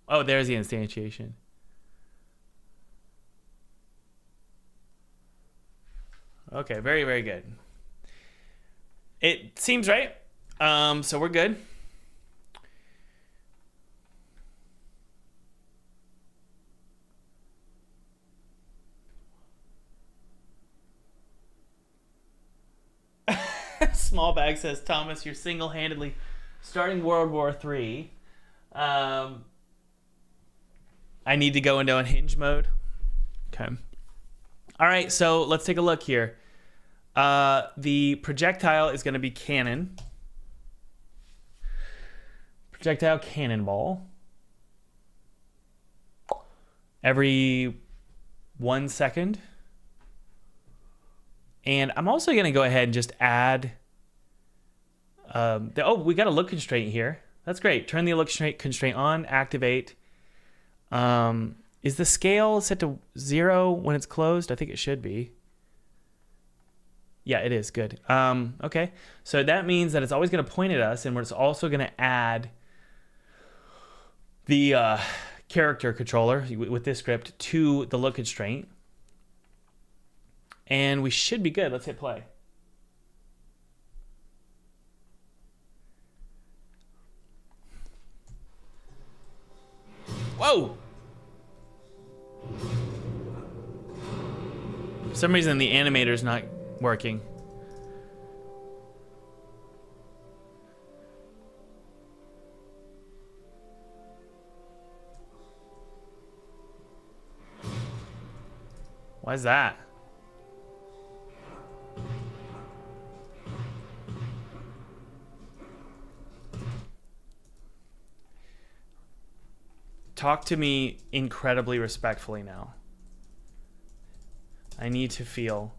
Oh, there's the instantiation. Okay, very, very good. It seems right. So we're good. Small Bag says, Thomas, you're single-handedly starting World War III. I need to go into unhinged mode. Okay. All right, so let's take a look here. The projectile is going to be cannon. Projectile cannonball. Every 1 second. And I'm also going to go ahead and just add... we got a look constraint here. That's great. Turn the look constraint on, activate. Is the scale set to 0 when it's closed? I think it should be. Yeah, it is. Good. Okay. So that means that it's always going to point at us, and it's also going to add the character controller with this script to the look constraint. And we should be good. Let's hit play. Whoa! For some reason, the animator's not working. Why is that? Talk to me incredibly respectfully now. I need to feel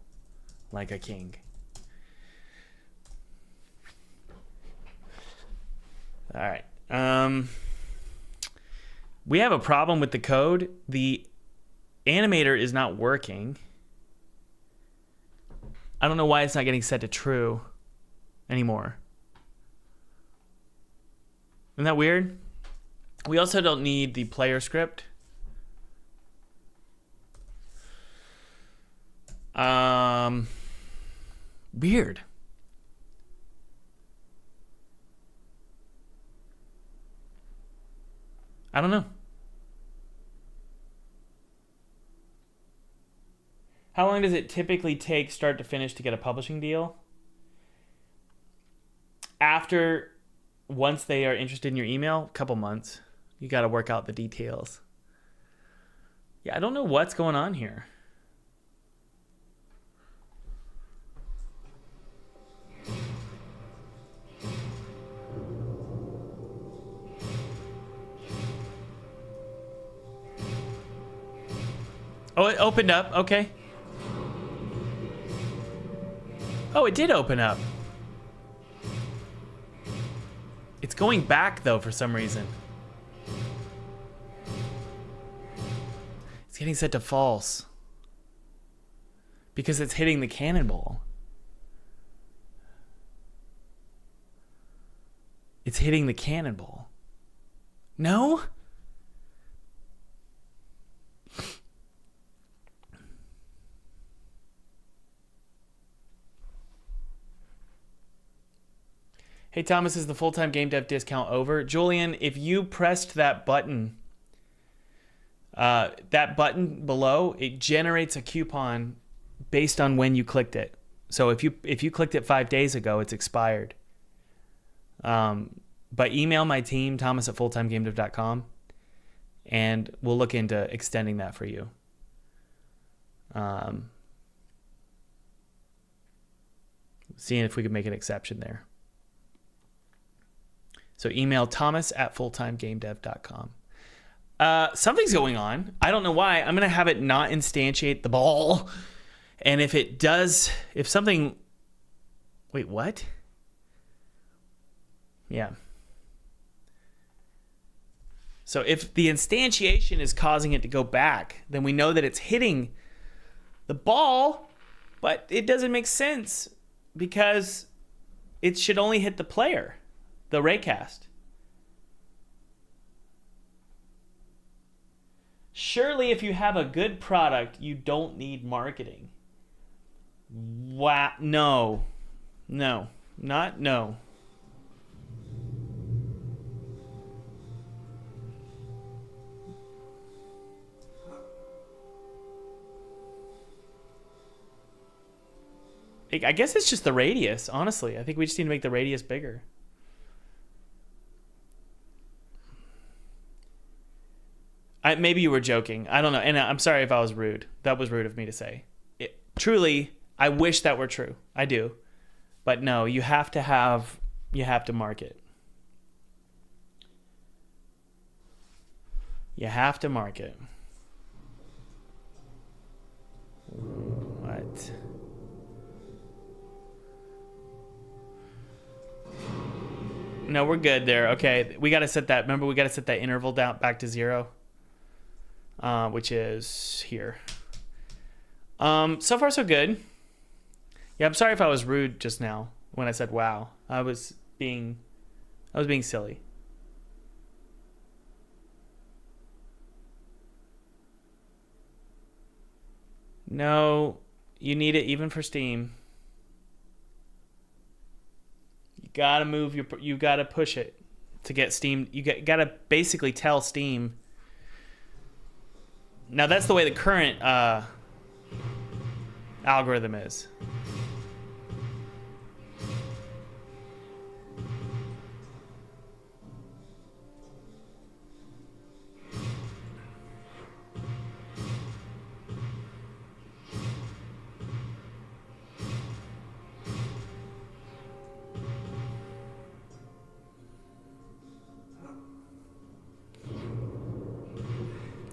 like a king. All right. We have a problem with the code. The animator is not working. I don't know why it's not getting set to true anymore. Isn't that weird? We also don't need the player script. Weird. I don't know. How long does it typically take start to finish to get a publishing deal? Once they are interested in your email, a couple months. You got to work out the details. Yeah, I don't know what's going on here. Oh, it opened up. Okay. Oh, it did open up. It's going back, though, for some reason. It's getting set to false. Because it's hitting the cannonball. It's hitting the cannonball. No? Hey, Thomas, is the full-time game dev discount over? Julian, if you pressed that button below, it generates a coupon based on when you clicked it. So if you clicked it 5 days ago, it's expired. But email my team, thomas@fulltimegamedev.com, and we'll look into extending that for you. Seeing if we could make an exception there. So email thomas@fulltimegamedev.com. Something's going on. I don't know why. I'm going to have it not instantiate the ball. And if it does, if something... Wait, what? Yeah. So if the instantiation is causing it to go back, then we know that it's hitting the ball, but it doesn't make sense because it should only hit the player, the raycast. Surely if you have a good product, you don't need marketing. Wow. No. No. Not no. I guess it's just the radius, honestly. I think we just need to make the radius bigger. Maybe you were joking. I don't know. And I'm sorry if I was rude. That was rude of me to say. Truly, I wish that were true. I do. But no, you have to market. You have to market. What? No, we're good there. Okay, we got to set that. Remember, we got to set that interval down back to 0, which is here. So far, so good. Yeah, I'm sorry if I was rude just now when I said wow. I was being silly. No, you need it even for Steam. You gotta push it to get Steam. You gotta basically tell Steam. Now that's the way the current algorithm is.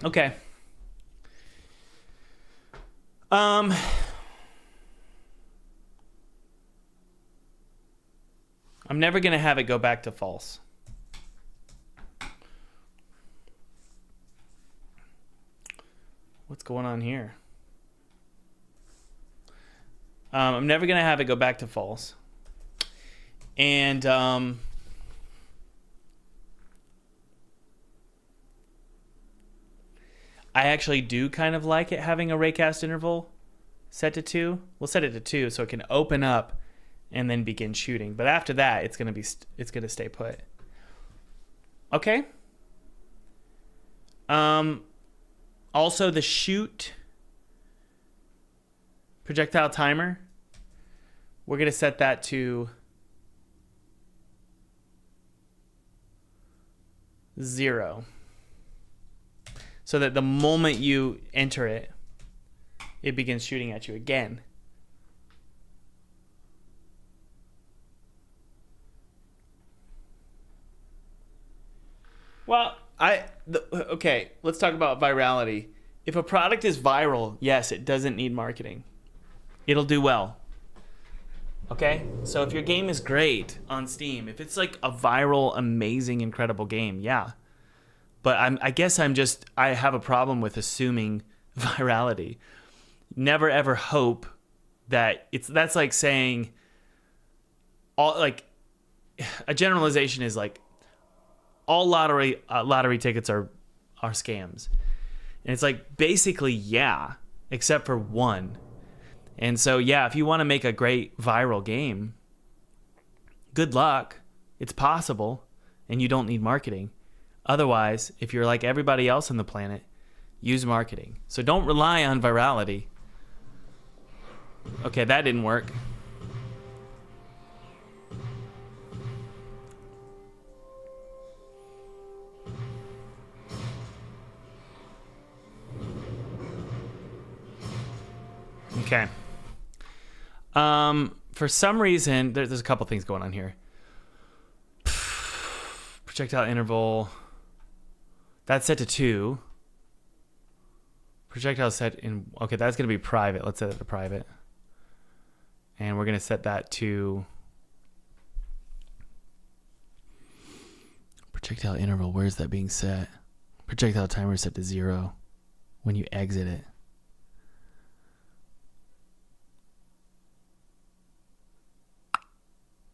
Okay. I'm never going to have it go back to false. What's going on here? I'm never going to have it go back to false. And I actually do kind of like it having a raycast interval set to 2. We'll set it to 2 so it can open up and then begin shooting. But after that, it's gonna stay put. Okay. Also the shoot projectile timer, we're gonna set that to 0. So that the moment you enter it, it begins shooting at you again. Well, okay, let's talk about virality. If a product is viral, yes, it doesn't need marketing. It'll do well. Okay? So if your game is great on Steam, if it's like a viral, amazing, incredible game, yeah. But I guess I have a problem with assuming virality. Never ever hope that that's like saying a generalization is like all lottery tickets are scams. And it's like, basically, yeah, except for one. And so, yeah, if you want to make a great viral game, good luck. It's possible, and you don't need marketing. Otherwise, if you're like everybody else on the planet, use marketing. So don't rely on virality. Okay, that didn't work. Okay. For some reason, there's a couple things going on here. Projectile interval. That's set to 2. Projectile set in... Okay, that's going to be private. Let's set it to private. And we're going to set that to... Projectile interval. Where's that being set? Projectile timer is set to 0 when you exit it.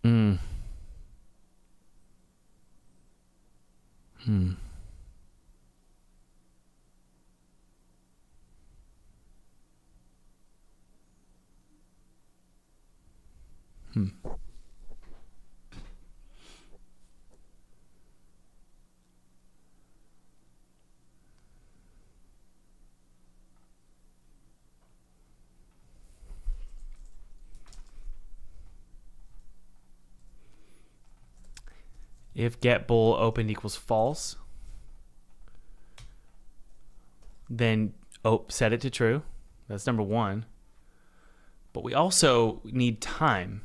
Hmm. If get bool opened equals false, then set it to true. That's number 1. But we also need time,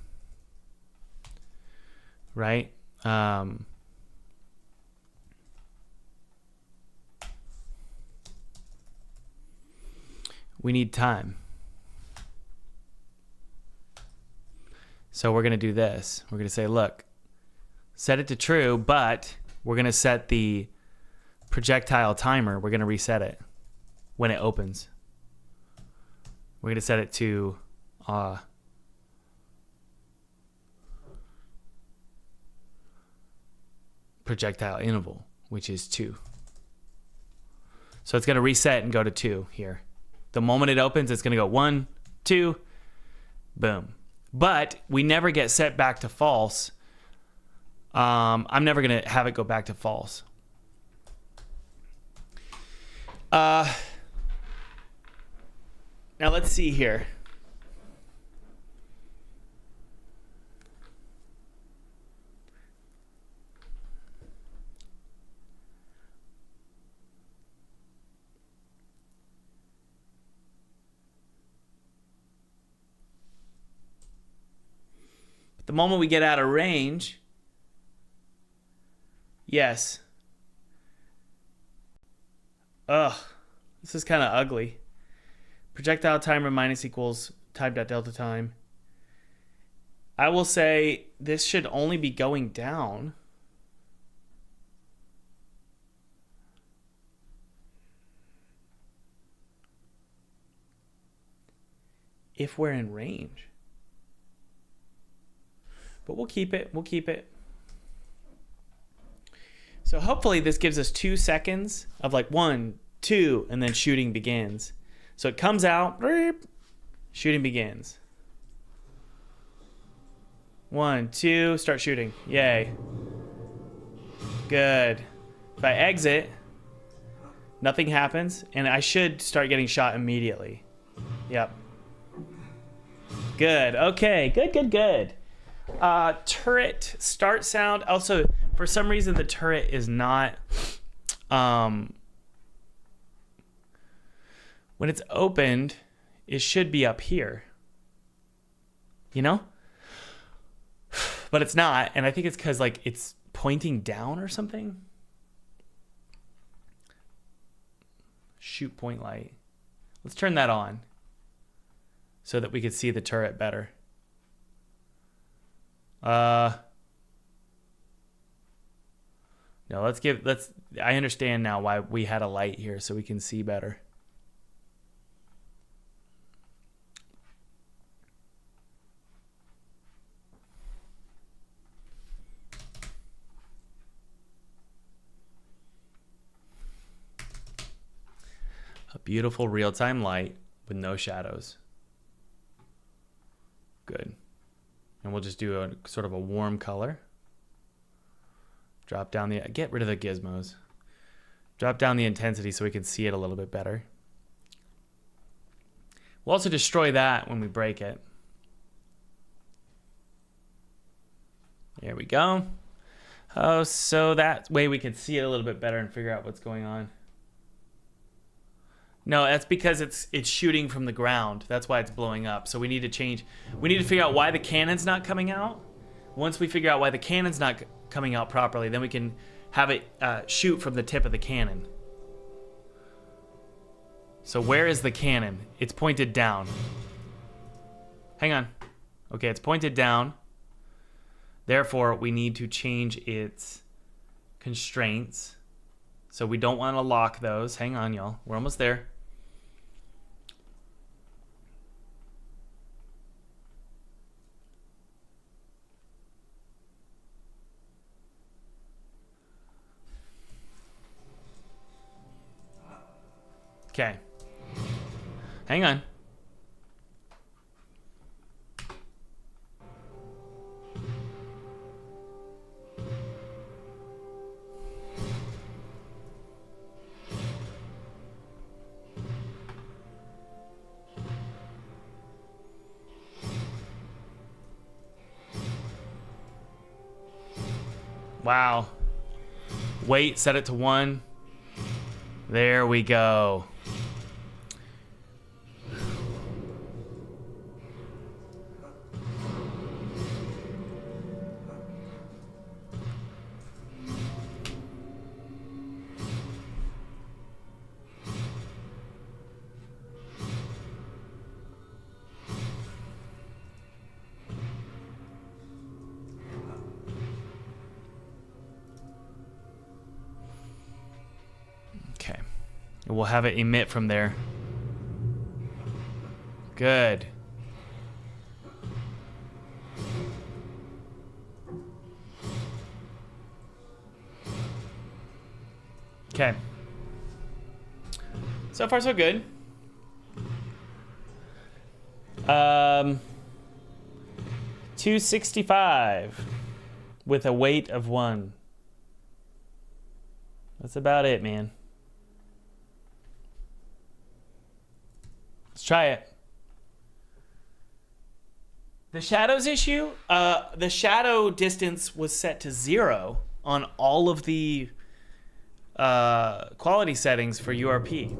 right? We need time. So we're going to do this. We're going to say, look, set it to true, but we're going to set the projectile timer. We're going to reset it when it opens. We're going to set it to projectile interval, which is 2. So it's going to reset and go to 2 here. The moment it opens, it's going to go 1, 2, boom. But we never get set back to false. I'm never going to have it go back to false. Now let's see here. But the moment we get out of range, yes. Ugh, this is kind of ugly. Projectile timer minus equals time.delta time. I will say this should only be going down. If we're in range. But we'll keep it. We'll keep it. So hopefully this gives us 2 seconds of like 1, 2, and then shooting begins. So it comes out, shooting begins. 1, 2, start shooting. Yay. Good. If I exit, nothing happens, and I should start getting shot immediately. Yep. Good. Okay. Good, good, good. Turret start sound. Also, for some reason, the turret is not... when it's opened, it should be up here. You know? But it's not, and I think it's because like it's pointing down or something. Shoot point light. Let's turn that on so that we could see the turret better. No, I understand now why we had a light here so we can see better. A beautiful real-time light with no shadows. Good. And we'll just do a sort of a warm color. Drop down the, get rid of the gizmos. Drop down the intensity so we can see it a little bit better. We'll also destroy that when we break it. There we go. Oh, so that way we can see it a little bit better and figure out what's going on. No, that's because it's shooting from the ground. That's why it's blowing up. So we need to change. We need to figure out why the cannon's not coming out. Once we figure out why the cannon's not coming out properly, then we can have it shoot from the tip of the cannon. So where is the cannon? It's pointed down. Hang on. Okay, it's pointed down. Therefore, we need to change its constraints. So we don't want to lock those. Hang on, y'all. We're almost there. Okay. Hang on. Wow. Wait, set it to 1. There we go. Okay. And we'll have it emit from there. Good. Okay. So far, so good. 265 with a weight of 1. That's about it, man. Let's try it. The shadows issue, the shadow distance was set to 0 on all of the quality settings for URP.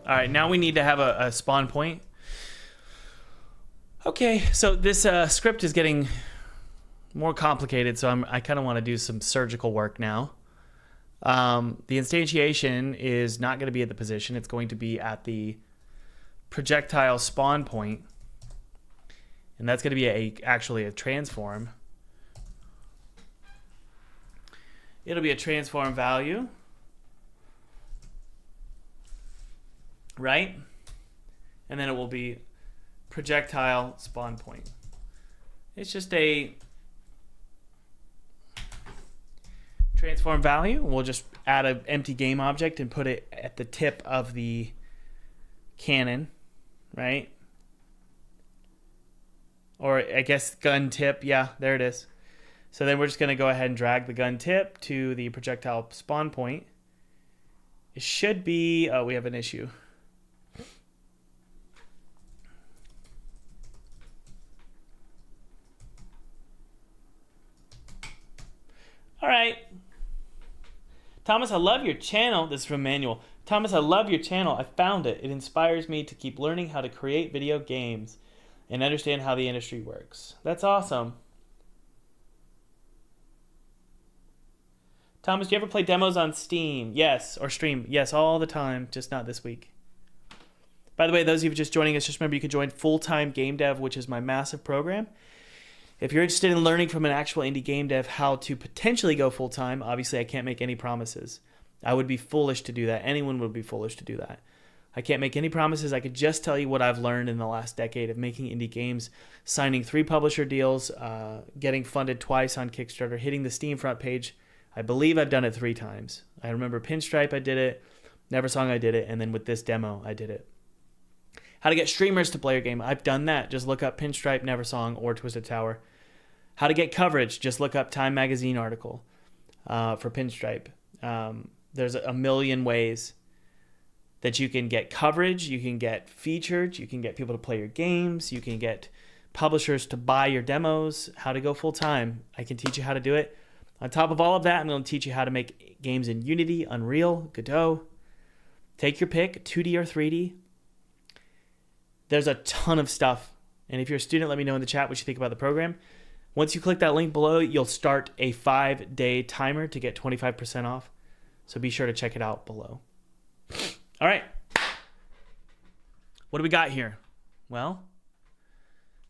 All right, now we need to have a spawn point. Okay, so this script is getting more complicated, so I kind of want to do some surgical work now. The instantiation is not going to be at the position. It's going to be at the projectile spawn point. And that's going to be actually a transform. It'll be a transform value. Right? And then it will be projectile spawn point. It's just a transform value. We'll just add an empty game object and put it at the tip of the cannon, right? Or I guess gun tip. Yeah, there it is. So then we're just going to go ahead and drag the gun tip to the projectile spawn point. It should be, oh, we have an issue. All right. Thomas, I love your channel. This is from Manuel. Thomas, I love your channel. I found it. It inspires me to keep learning how to create video games and understand how the industry works. That's awesome. Thomas, do you ever play demos on Steam? Yes. Or stream? Yes, all the time, just not this week. By the way, those of you just joining us, just remember you can join Full-Time Game Dev, which is my massive program. If you're interested in learning from an actual indie game dev how to potentially go full-time, obviously I can't make any promises. I would be foolish to do that. Anyone would be foolish to do that. I can't make any promises. I could just tell you what I've learned in the last decade of making indie games, signing 3 publisher deals, getting funded twice on Kickstarter, hitting the Steam front page. I believe I've done it 3 times. I remember Pinstripe, I did it. Neversong, I did it. And then with this demo, I did it. How to get streamers to play your game. I've done that. Just look up Pinstripe, Neversong, or Twisted Tower. How to get coverage. Just look up Time Magazine article for Pinstripe. There's a million ways that you can get coverage, you can get featured, you can get people to play your games, you can get publishers to buy your demos, how to go full time. I can teach you how to do it. On top of all of that, I'm going to teach you how to make games in Unity, Unreal, Godot. Take your pick, 2D or 3D. There's a ton of stuff. And if you're a student, let me know in the chat what you think about the program. Once you click that link below, you'll start a 5-day timer to get 25% off. So be sure to check it out below. All right. What do we got here? Well,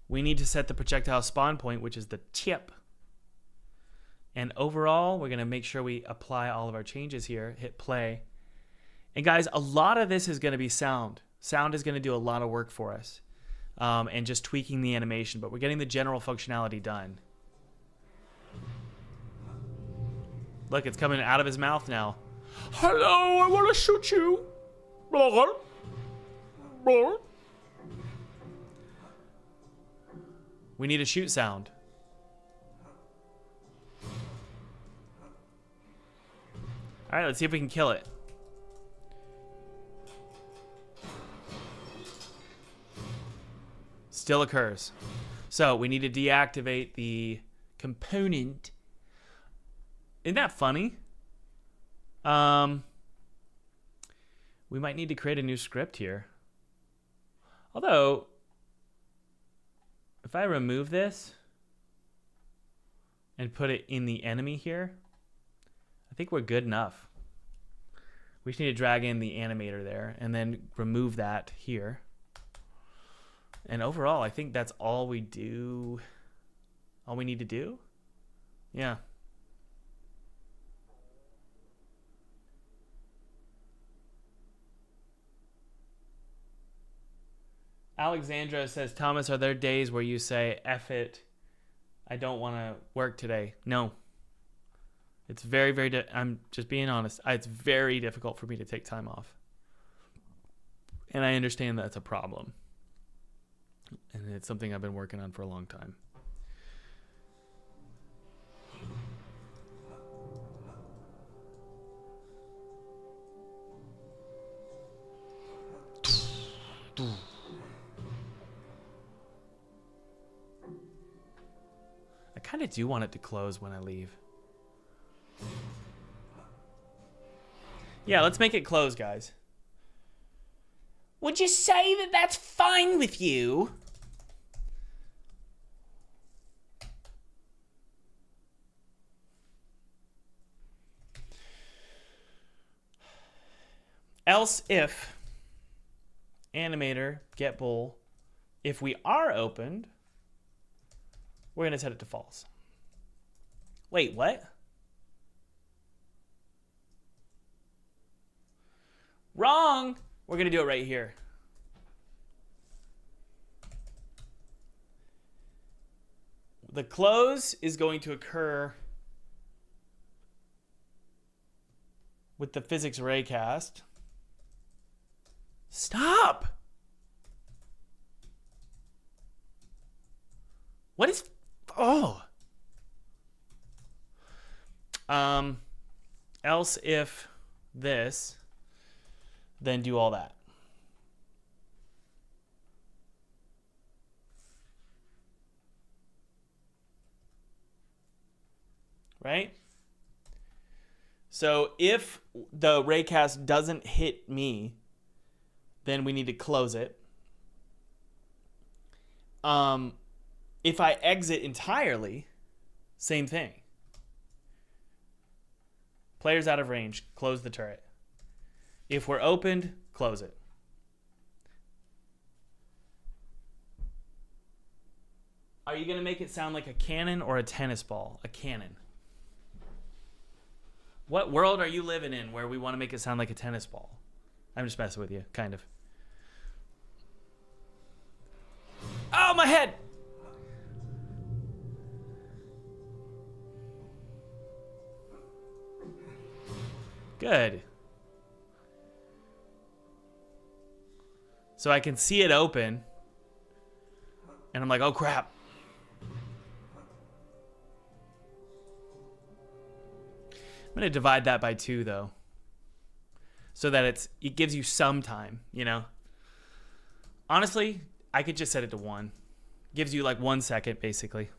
we need to set the projectile spawn point, which is the tip. And overall, we're going to make sure we apply all of our changes here, hit play. And guys, a lot of this is going to be sound. Sound is going to do a lot of work for us. And just tweaking the animation, but we're getting the general functionality done. Look, it's coming out of his mouth now. Hello, I want to shoot you. We need a shoot sound. All right, let's see if we can kill it. Still occurs. So we need to deactivate the component. Isn't that funny? We might need to create a new script here. Although, if I remove this and put it in the enemy here, I think we're good enough. We just need to drag in the animator there and then remove that here. And overall, I think that's all we do. All we need to do? Yeah. Alexandra says, Thomas, are there days where you say, F it, I don't want to work today? No. It's very, I'm just being honest. It's very difficult for me to take time off. And I understand that's a problem. And it's something I've been working on for a long time. I kind of do want it to close when I leave. Yeah, let's make it close, guys. Would you say that that's fine with you? Else if animator get bool, if we are opened, we're going to set it to false. Wait, what? Wrong. We're going to do it right here. The close is going to occur with the physics raycast. Stop. What is... Oh. Else if this, then do all that. Right? So if the raycast doesn't hit me, then we need to close it. If I exit entirely, same thing. Players out of range, close the turret. If we're opened, close it. Are you going to make it sound like a cannon or a tennis ball? A cannon. What world are you living in where we want to make it sound like a tennis ball? I'm just messing with you, kind of. Oh, my head! Good. So I can see it open. And I'm like, oh crap. I'm going to divide that by 2 though. So that it gives you some time, you know? Honestly, I could just set it to 1. Gives you like 1 second basically.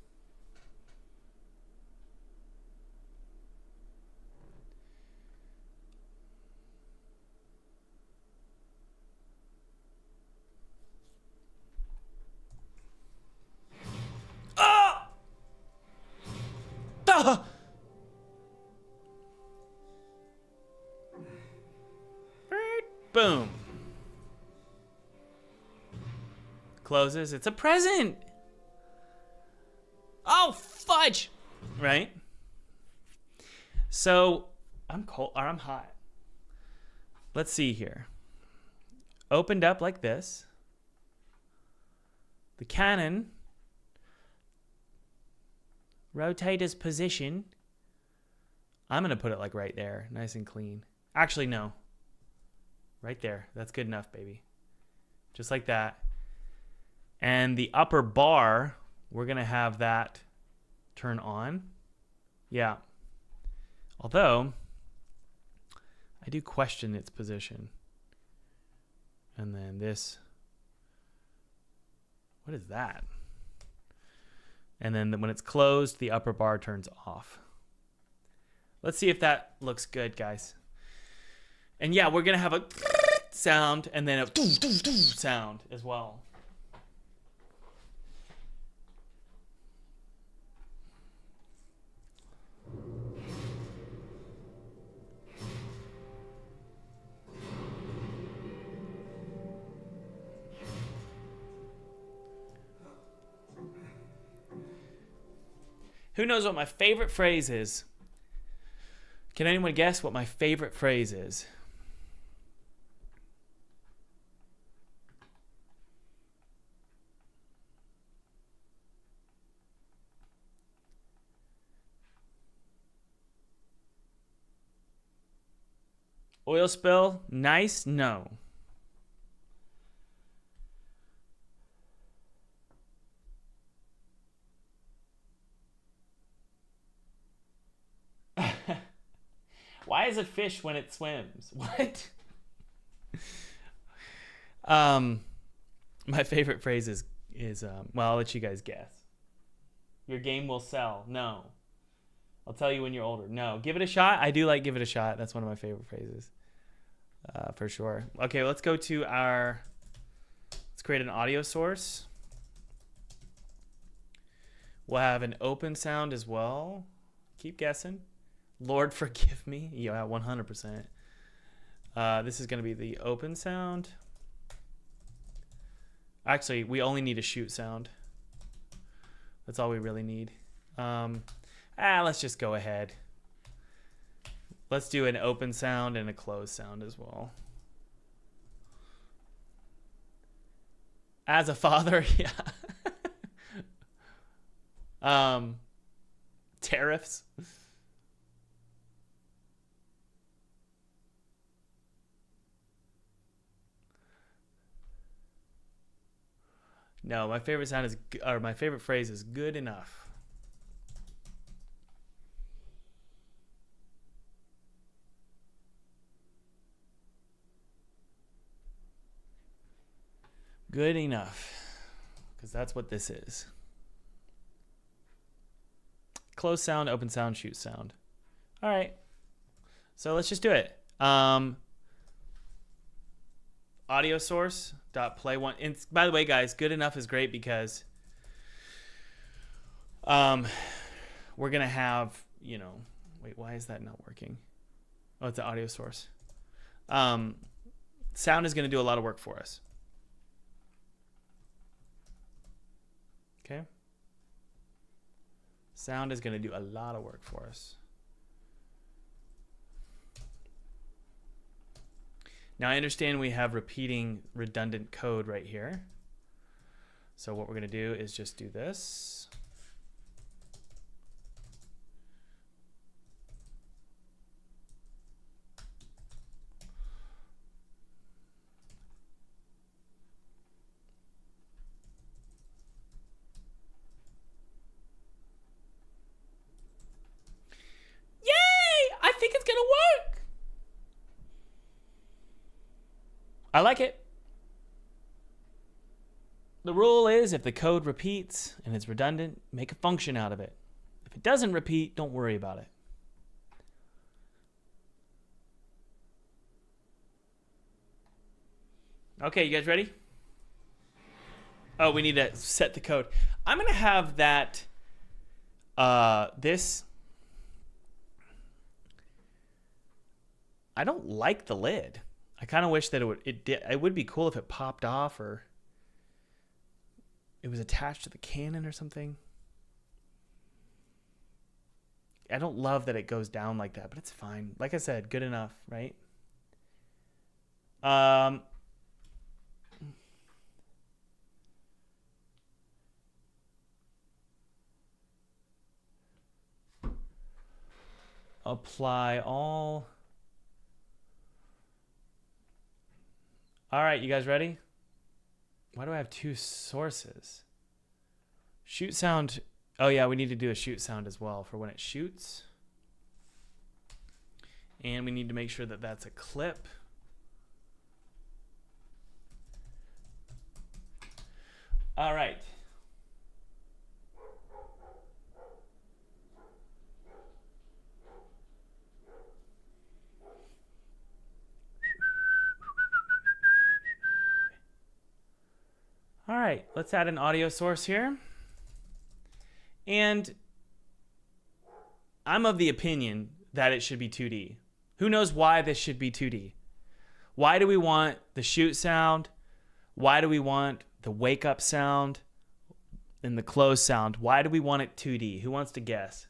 Boom. Closes. It's a present. Oh, fudge. Right? So, I'm cold or I'm hot. Let's see here. Opened up like this. The cannon. Rotate its position. I'm going to put it like right there. Nice and clean. Actually, no. Right there. That's good enough, baby. Just like that. And the upper bar, we're going to have that turn on. Yeah. Although, I do question its position. And then this. What is that? And then when it's closed, the upper bar turns off. Let's see if that looks good, guys. And yeah, we're going to have a sound and then a sound as well. Who knows what my favorite phrase is? Can anyone guess what my favorite phrase is? Oil spill? Nice? No. Why is it fish when it swims? What? My favorite phrase is well, I'll let you guys guess. Your game will sell. No. I'll tell you when you're older. No. Give it a shot. I do like give it a shot. That's one of my favorite phrases. For sure. Okay, let's go to let's create an audio source. We'll have an open sound as well. Keep guessing. Lord, forgive me. Yeah, 100%. This is going to be the open sound. Actually, we only need a shoot sound. That's all we really need. Let's just go ahead. Let's do an open sound and a closed sound as well. As a father, yeah. Tariffs. No, my favorite sound is, or my favorite phrase is good enough. Good enough. Because that's what this is. Close sound, open sound, shoot sound. All right. So let's just do it. Audio source dot play one. And by the way, guys, good enough is great because we're gonna have, you know, wait, why is that not working? Oh, it's the audio source. Sound is gonna do a lot of work for us. Okay. Sound is gonna do a lot of work for us. Now I understand we have repeating redundant code right here. So what we're going to do is just do this. Yay! I think it's going to work. I like it. The rule is if the code repeats and it's redundant, make a function out of it. If it doesn't repeat, don't worry about it. Okay, you guys ready? Oh, we need to set the code. I'm going to have that, this. I don't like the lid. I kind of wish that it would be cool if it popped off or it was attached to the cannon or something. I don't love that it goes down like that, but it's fine. Like I said, good enough, right? Apply all. All right, you guys ready? Why do I have two sources? Shoot sound. Oh yeah, we need to do a shoot sound as well for when it shoots. And we need to make sure that that's a clip. All right. All right, let's add an audio source here. And I'm of the opinion that it should be 2D. Who knows why this should be 2D? Why do we want the shoot sound? Why do we want the wake up sound and the close sound? Why do we want it 2D? Who wants to guess?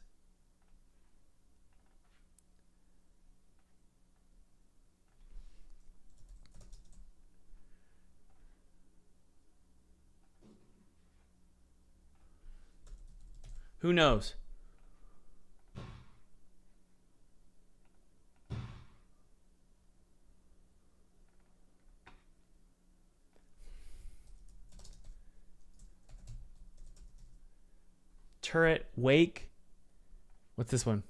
Who knows? Turret, wake. What's this one?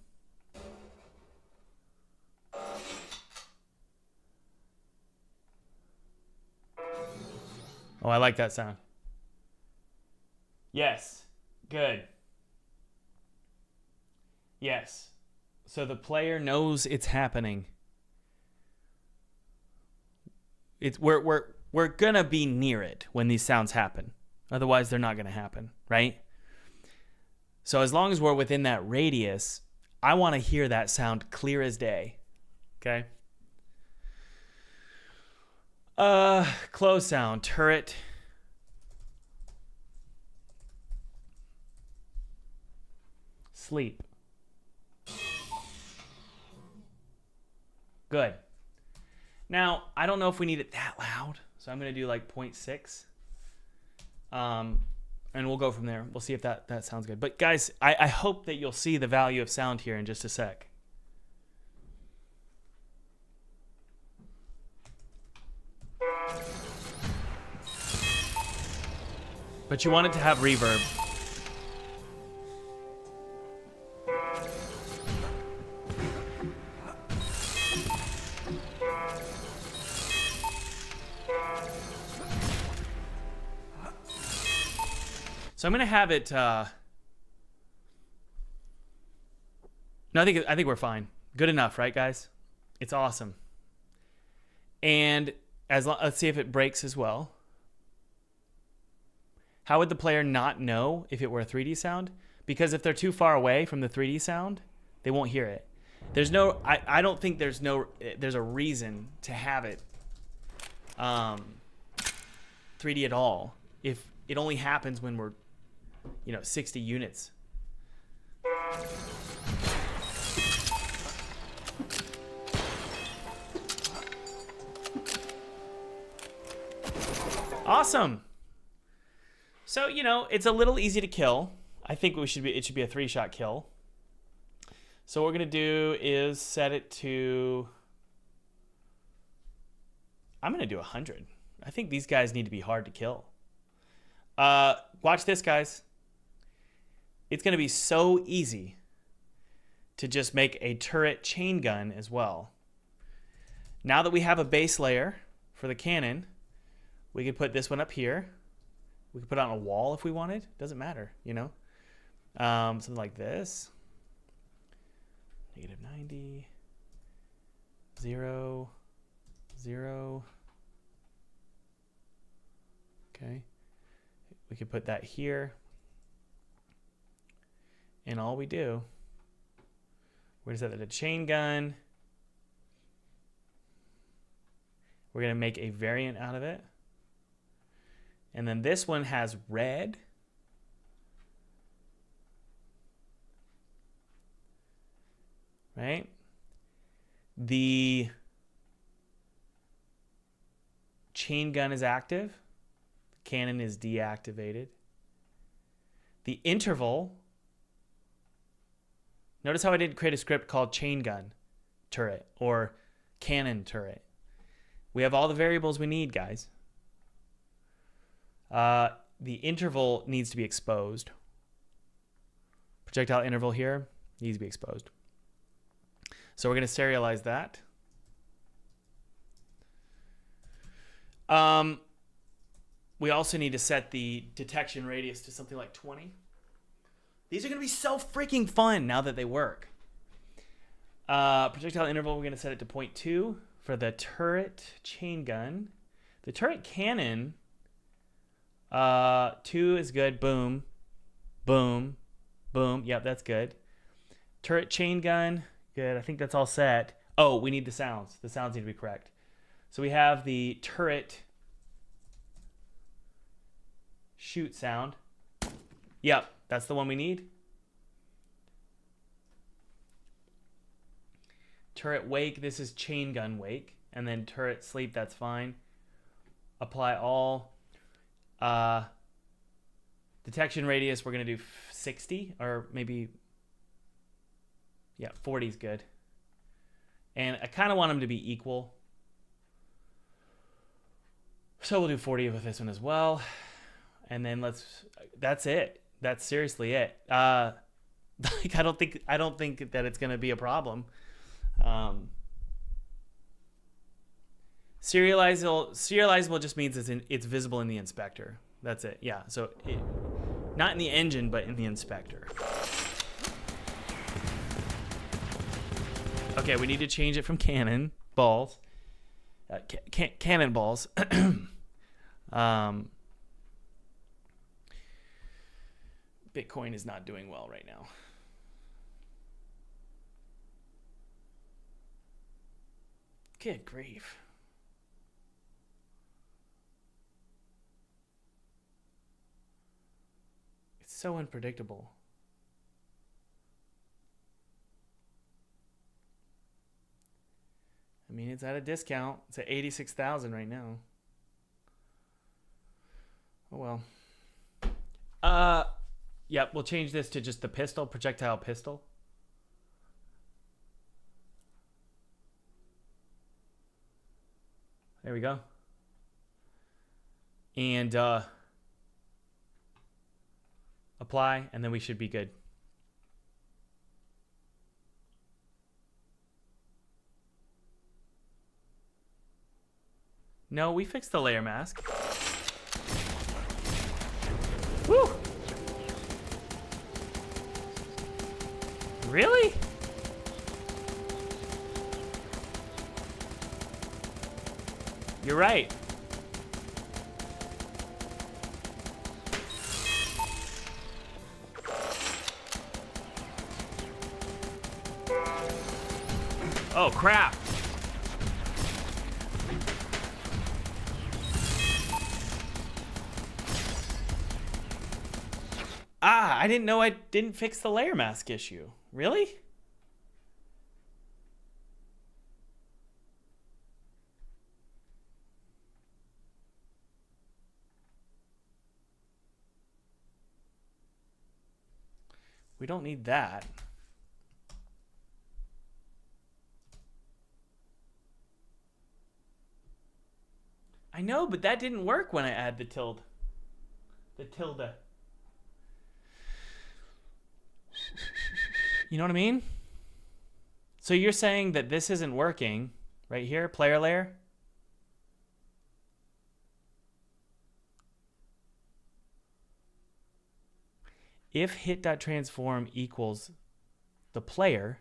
Oh, I like that sound. Yes. Good. Yes. So the player knows it's happening. We're gonna be near it when these sounds happen. Otherwise, they're not gonna happen, right? So as long as we're within that radius, I want to hear that sound clear as day. Okay. Close sound, turret. Sleep. Good. Now, I don't know if we need it that loud, so I'm going to do like 0.6. And we'll go from there. We'll see if that sounds good. But guys, I hope that you'll see the value of sound here in just a sec. But you want it to have reverb. So I'm gonna have it. No, I think we're fine. Good enough, right, guys? It's awesome. And let's see if it breaks as well. How would the player not know if it were a 3D sound? Because if they're too far away from the 3D sound, they won't hear it. There's no. I don't think there's a reason to have it 3D at all if it only happens when we're 60 units. Awesome. So, you know, it's a little easy to kill. I think it should be a 3-shot kill. So what we're going to do is set it to... I'm going to do 100. I think these guys need to be hard to kill. Watch this, guys. It's going to be so easy to just make a turret chain gun as well. Now that we have a base layer for the cannon, we could put this one up here. We could put it on a wall if we wanted. Doesn't matter, you know. Something like this. -90, 0, 0. Okay. We could put that here. And all we do, we're going to set that to chain gun. We're going to make a variant out of it. And then this one has red. Right? The chain gun is active. The cannon is deactivated. The interval. Notice how I didn't create a script called chain gun turret or cannon turret. We have all the variables we need, guys. The interval needs to be exposed. Projectile interval here needs to be exposed. So we're going to serialize that. We also need to set the detection radius to something like 20. These are going to be so freaking fun now that they work. Projectile interval, we're going to set it to 0.2 for the turret chain gun. The turret cannon, 2 is good. Boom, boom, boom. Yep, that's good. Turret chain gun, good. I think that's all set. Oh, we need the sounds. The sounds need to be correct. So we have the turret shoot sound. Yep, that's the one we need. Turret wake, this is chain gun wake. And then turret sleep, that's fine. Apply all. Detection radius, we're going to do 60 or maybe, yeah, 40 is good. And I kind of want them to be equal. So we'll do 40 with this one as well. And then that's it. That's seriously it. Like I don't think that it's going to be a problem. Serializable just means it's visible in the inspector. That's it. Yeah. So not in the engine, but in the inspector. Okay, we need to change it from cannon balls. Cannon balls. Bitcoin is not doing well right now. Good grief. It's so unpredictable. I mean, it's at a discount. It's at 86,000 right now. Oh well. Yep, we'll change this to just the pistol, projectile pistol. There we go. And apply, and then we should be good. No, we fixed the layer mask. Woo! Really? You're right. Oh, crap. I didn't know I didn't fix the layer mask issue. Really? We don't need that. I know, but that didn't work when I add the tilde. The tilde. You know what I mean? So you're saying that this isn't working right here, player layer? If hit.transform equals the player,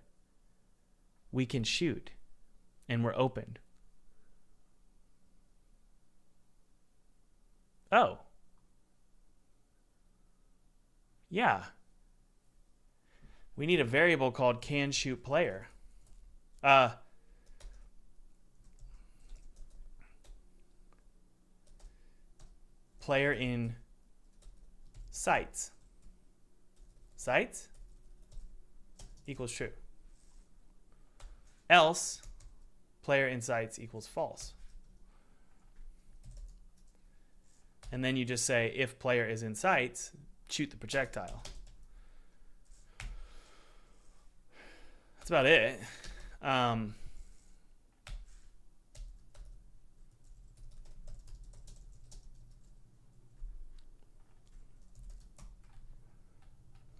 we can shoot and we're open. Oh. Yeah. We need a variable called canShootPlayer. Player in sights. Sights equals true. Else, player in sights equals false. And then you just say, if player is in sights, shoot the projectile. That's about it.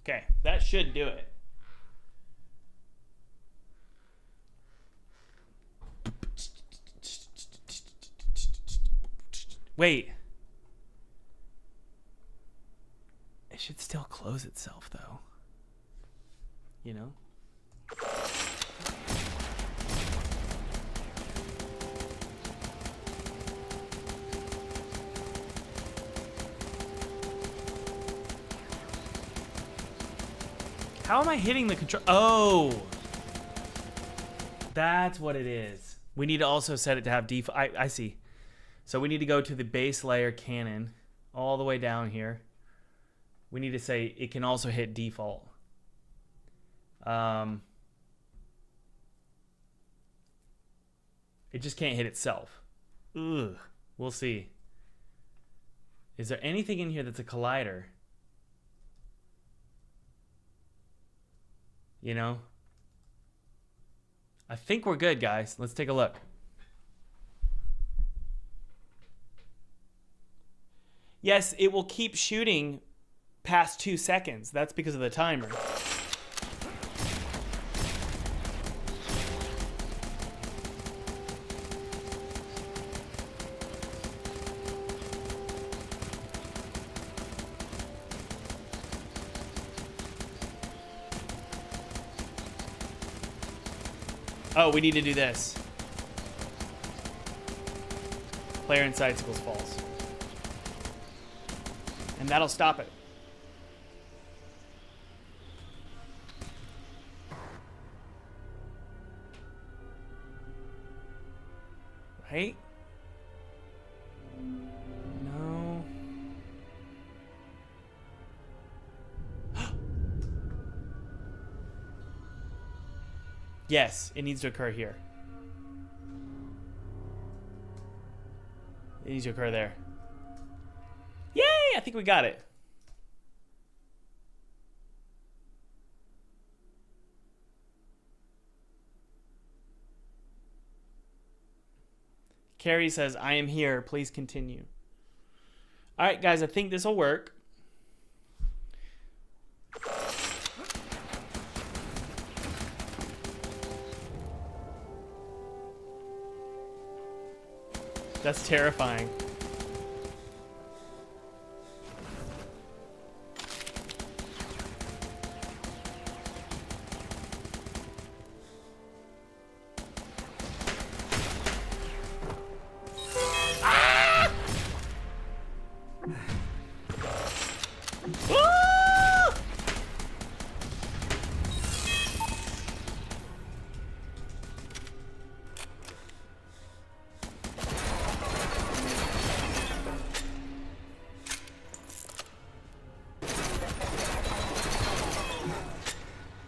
Okay, that should do it. Wait. It should still close itself, though. You know? How am I hitting the control? Oh! That's what it is. We need to also set it to have default. I see. So we need to go to the base layer cannon all the way down here. We need to say it can also hit default. It just can't hit itself. Ugh. We'll see. Is there anything in here that's a collider? You know? I think we're good, guys. Let's take a look. Yes, it will keep shooting past 2 seconds. That's because of the timer. Oh, we need to do this. Player in sights equals false. And that'll stop it. Right? No. Yes, it needs to occur here. It needs to occur there. Yay! I think we got it. Carrie says, I am here. Please continue. All right, guys, I think this will work. That's terrifying.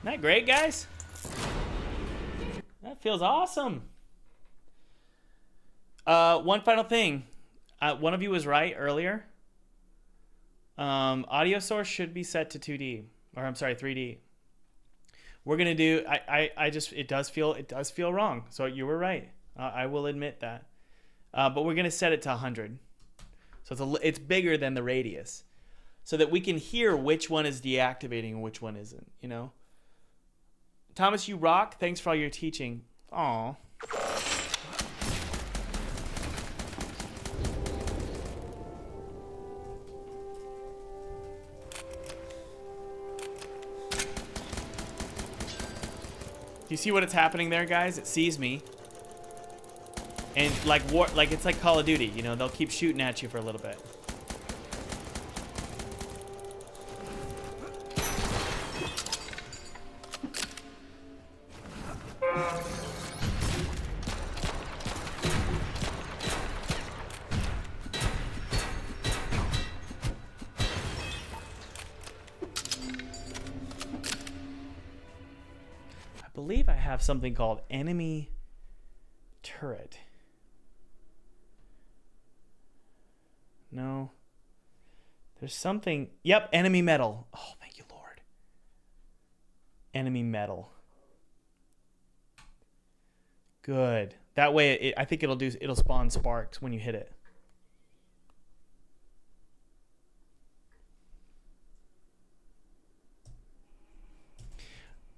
Isn't that great, guys? That feels awesome. One final thing. One of you was right earlier. Audio source should be set to 2D. or I'm sorry, 3D. We're gonna do. I just it does feel wrong. So you were right. I will admit that. But we're gonna set it to 100. So it's bigger than the radius, so that we can hear which one is deactivating and which one isn't. You know. Thomas, you rock. Thanks for all your teaching. Aw. Do you see what it's happening there, guys? It sees me. And like it's like Call of Duty, you know, they'll keep shooting at you for a little bit. I believe I have something called enemy turret. No. There's something. Yep, enemy metal. Oh, thank you, Lord. Enemy metal. Good. That way, I think it'll spawn sparks when you hit it.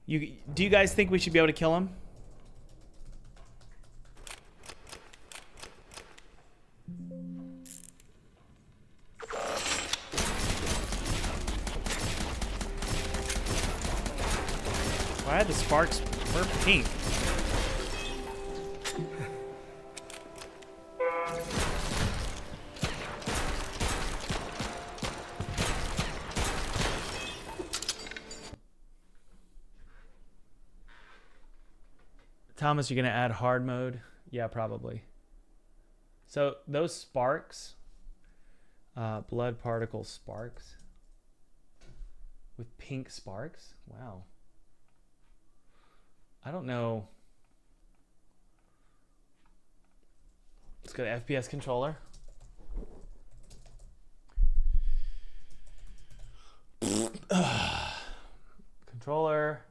Do you guys think we should be able to kill him? Why the sparks were pink? Thomas, you're gonna add hard mode? Yeah, probably. So those sparks, blood particle sparks with pink sparks. Wow. I don't know. Let's go to FPS controller. Controller.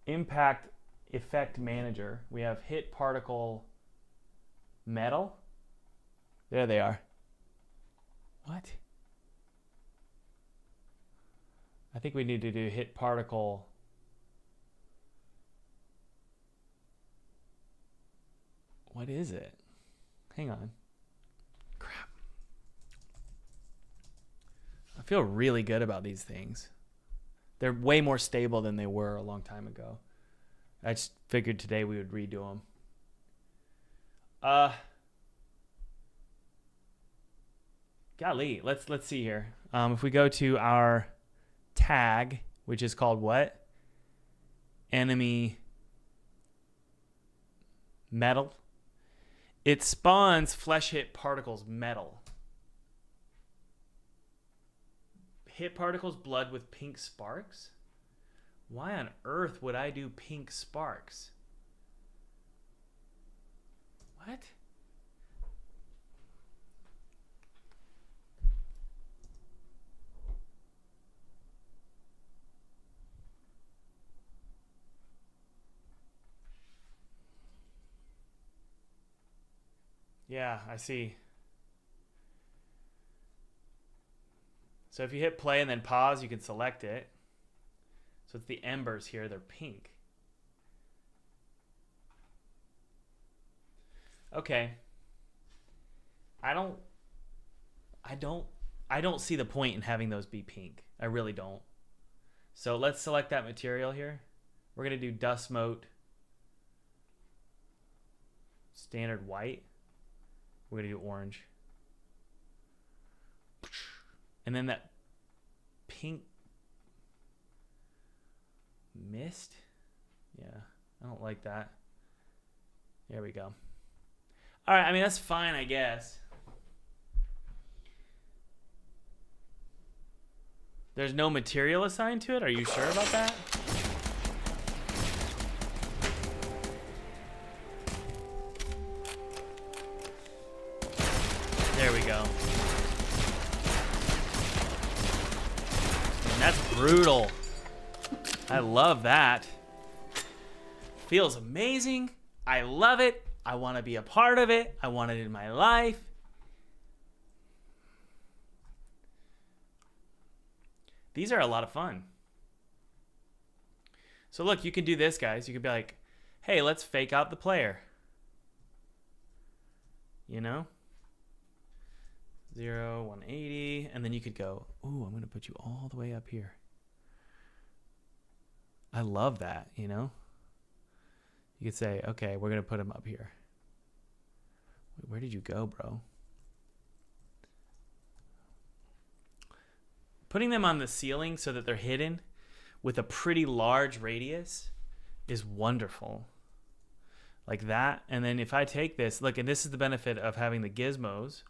Impact effect manager. We have hit particle metal. There they are. What? I think we need to do hit particle. What is it? Hang on. Crap. I feel really good about these things. They're way more stable than they were a long time ago. I just figured today we would redo them. Golly, let's see here. If we go to our tag, which is called what? Enemy metal. It spawns flesh hit particles metal. Hit particles blood with pink sparks? Why on earth would I do pink sparks? What? Yeah, I see. So if you hit play and then pause, you can select it. So it's the embers here, they're pink. Okay. I don't see the point in having those be pink. I really don't. So let's select that material here. We're going to do dust mote standard white. We're going to do orange. And then that pink mist. Yeah, I don't like that. There we go. All right, I mean, that's fine, I guess. There's no material assigned to it? Are you sure about that? There we go. That's brutal. I love that. Feels amazing. I love it. I want to be a part of it. I want it in my life. These are a lot of fun. So look, you can do this, guys. You could be like, hey, let's fake out the player. You know? 0, 180. And then you could go, ooh, I'm going to put you all the way up here. I love that, you know? You could say, okay, we're going to put him up here. Wait, where did you go, bro? Putting them on the ceiling so that they're hidden with a pretty large radius is wonderful. Like that. And then if I take this, look, and this is the benefit of having the gizmos.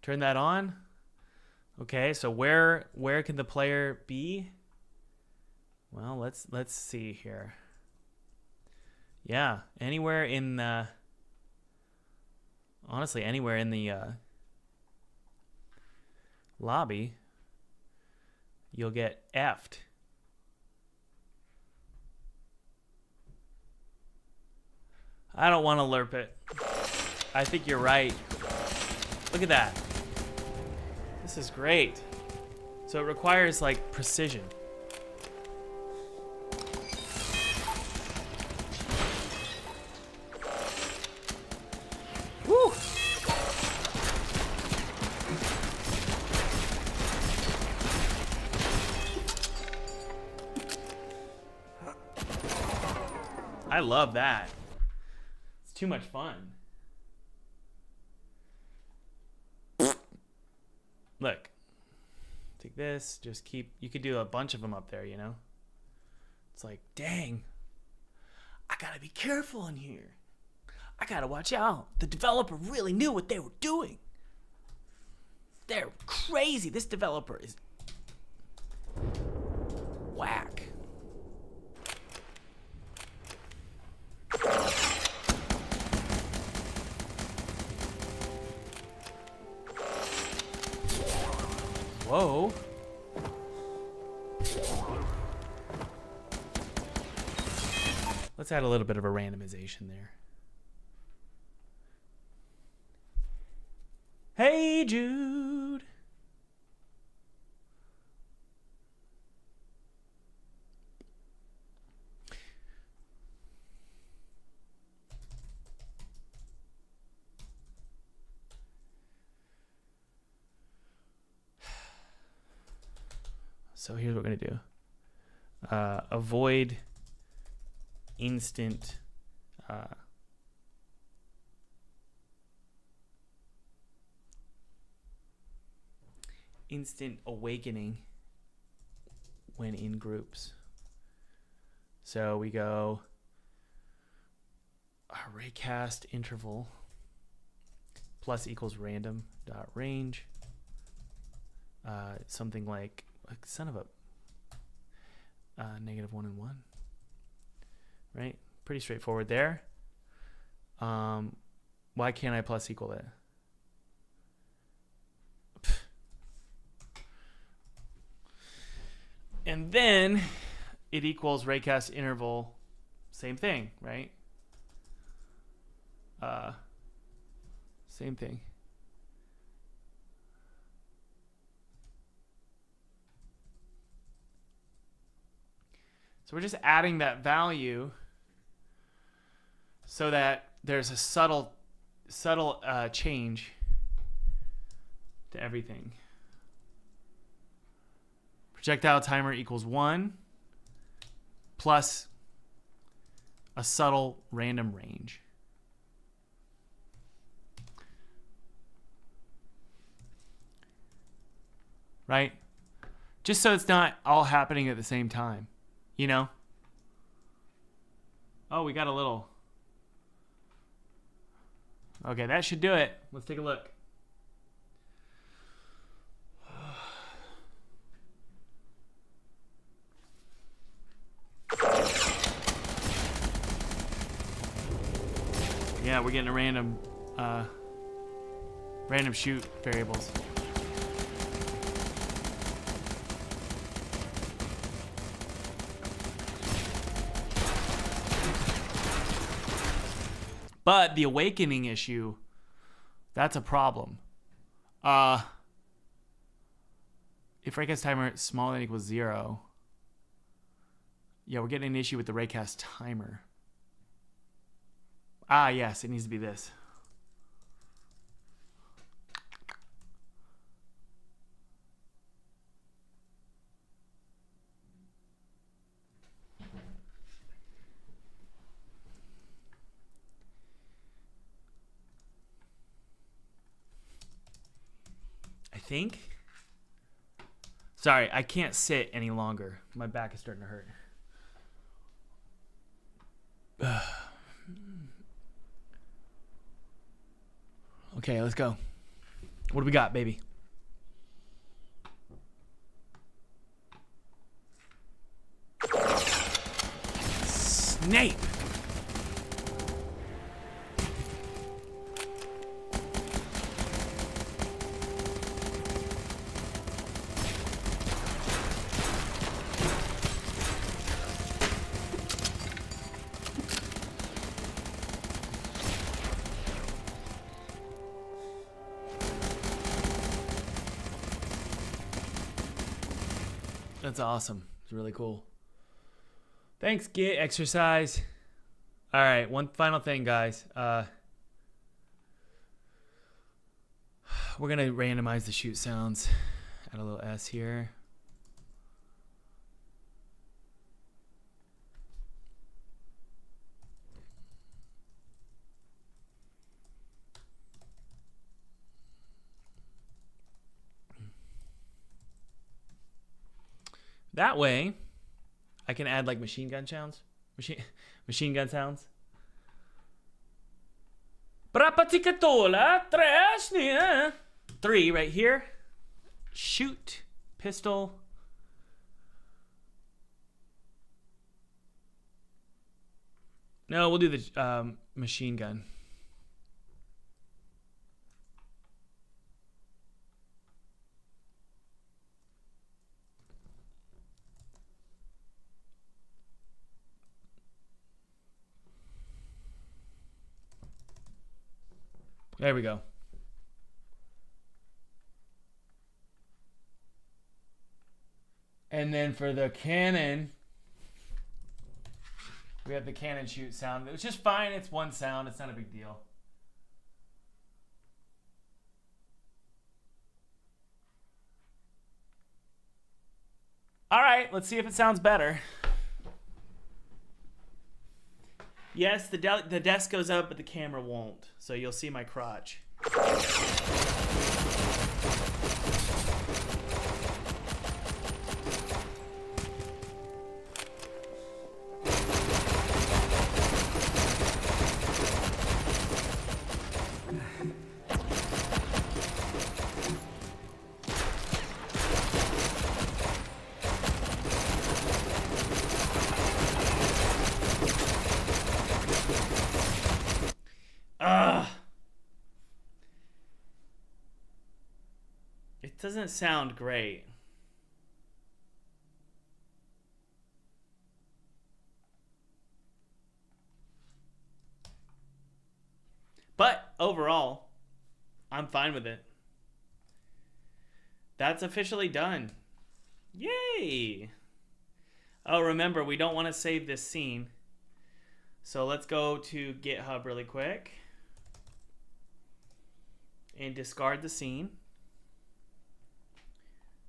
Turn that on. Okay, so where can the player be? Well, let's see here. Yeah, anywhere in the, honestly, anywhere in the lobby, you'll get effed. I don't want to lerp it. I think you're right. Look at that. This is great. So it requires like precision. Woo! I love that. It's too much fun. Look, take this, just keep, you could do a bunch of them up there, you know? It's like, dang, I gotta be careful in here. I gotta watch out. The developer really knew what they were doing. They're crazy. This developer is whack. Whoa. Let's add a little bit of a randomization there. Hey, Jude. So here's what we're going to do. Avoid instant instant awakening when in groups. So we go raycast interval plus equals random dot range. Something like son of a -1 and 1, right? Pretty straightforward there. Why can't I plus equal that? And then it equals raycast interval, same thing, right? Same thing. So we're just adding that value so that there's a subtle change to everything. Projectile timer equals 1 plus a subtle random range. Right? Just so it's not all happening at the same time. You know? Oh, we got a little. Okay, that should do it. Let's take a look. Yeah, we're getting a random shoot variables. But the awakening issue, that's a problem. If raycast timer smaller than equals 0, yeah, we're getting an issue with the raycast timer. Yes, it needs to be this. I think. Sorry, I can't sit any longer. My back is starting to hurt. Okay, let's go. What do we got, baby? Snape! That's awesome. It's really cool. Thanks, Get Exercise. All right, one final thing, guys. We're going to randomize the shoot sounds. Add a little S here. That way, I can add like machine gun sounds. Machine gun sounds. Prapaticatola, trash, 3 right here. Shoot, pistol. No, we'll do the machine gun. There we go. And then for the cannon, we have the cannon shoot sound, which is fine. It's one sound. It's not a big deal. All right, let's see if it sounds better. Yes, the desk goes up, but the camera won't. So you'll see my crotch. It doesn't sound great. But overall, I'm fine with it. That's officially done. Yay! Oh, remember, we don't want to save this scene. So let's go to GitHub really quick and discard the scene.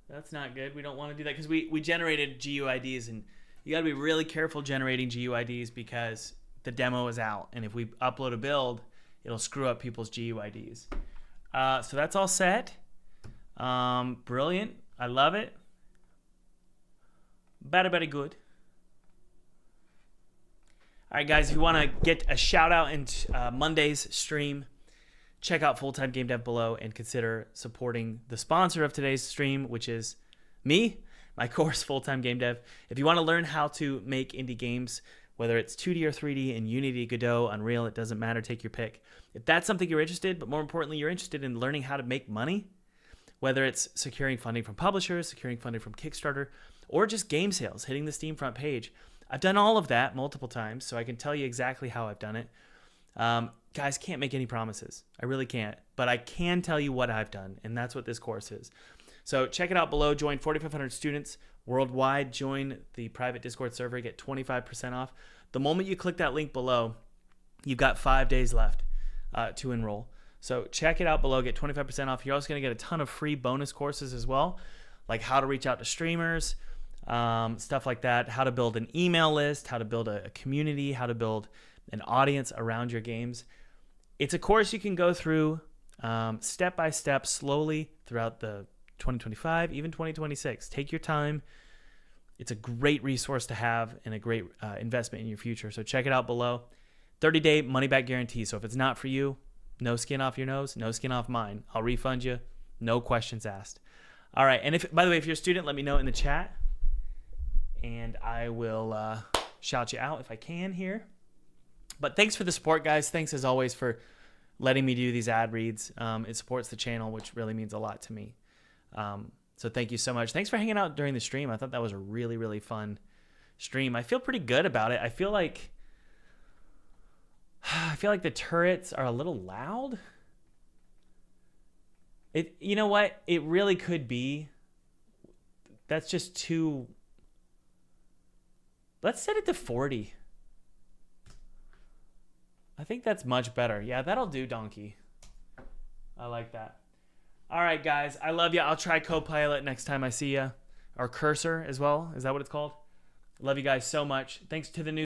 That's not good. We don't want to do that because we generated GUIDs, and you got to be really careful generating GUIDs because the demo is out, and if we upload a build, it'll screw up people's GUIDs. So that's all set. Brilliant. I love it. Very good. All right, guys, if you want to get a shout out in Monday's stream, check out Full-Time Game Dev below and consider supporting the sponsor of today's stream, which is me, my course, Full-Time Game Dev. If you want to learn how to make indie games, whether it's 2D or 3D in Unity, Godot, Unreal, it doesn't matter, take your pick. If that's something you're interested, but more importantly, you're interested in learning how to make money, whether it's securing funding from publishers, securing funding from Kickstarter, or just game sales, hitting the Steam front page, I've done all of that multiple times, so I can tell you exactly how I've done it. Guys, can't make any promises. I really can't. But I can tell you what I've done, and that's what this course is. So check it out below. Join 4,500 students worldwide. Join the private Discord server. Get 25% off. The moment you click that link below, you've got 5 days left to enroll. So check it out below. Get 25% off. You're also going to get a ton of free bonus courses as well, like how to reach out to streamers, stuff like that, how to build an email list, how to build a community, how to build an audience around your games. It's a course you can go through step by step, slowly throughout the 2025, even 2026. Take your time. It's a great resource to have and a great investment in your future. So check it out below. 30-day money-back guarantee. So if it's not for you, no skin off your nose, no skin off mine. I'll refund you. No questions asked. All right. And if, by the way, if you're a student, let me know in the chat, and I will shout you out if I can here. But thanks for the support, guys. Thanks as always for letting me do these ad reads. It supports the channel, which really means a lot to me. So thank you so much. Thanks for hanging out during the stream. I thought that was a really, really fun stream. I feel pretty good about it. I feel like the turrets are a little loud. You know what? It really could be. That's just too. Let's set it to 40. I think that's much better. Yeah, that'll do, Donkey. I like that. All right, guys. I love you. I'll try Copilot next time I see you. Or Cursor as well. Is that what it's called? Love you guys so much. Thanks to the new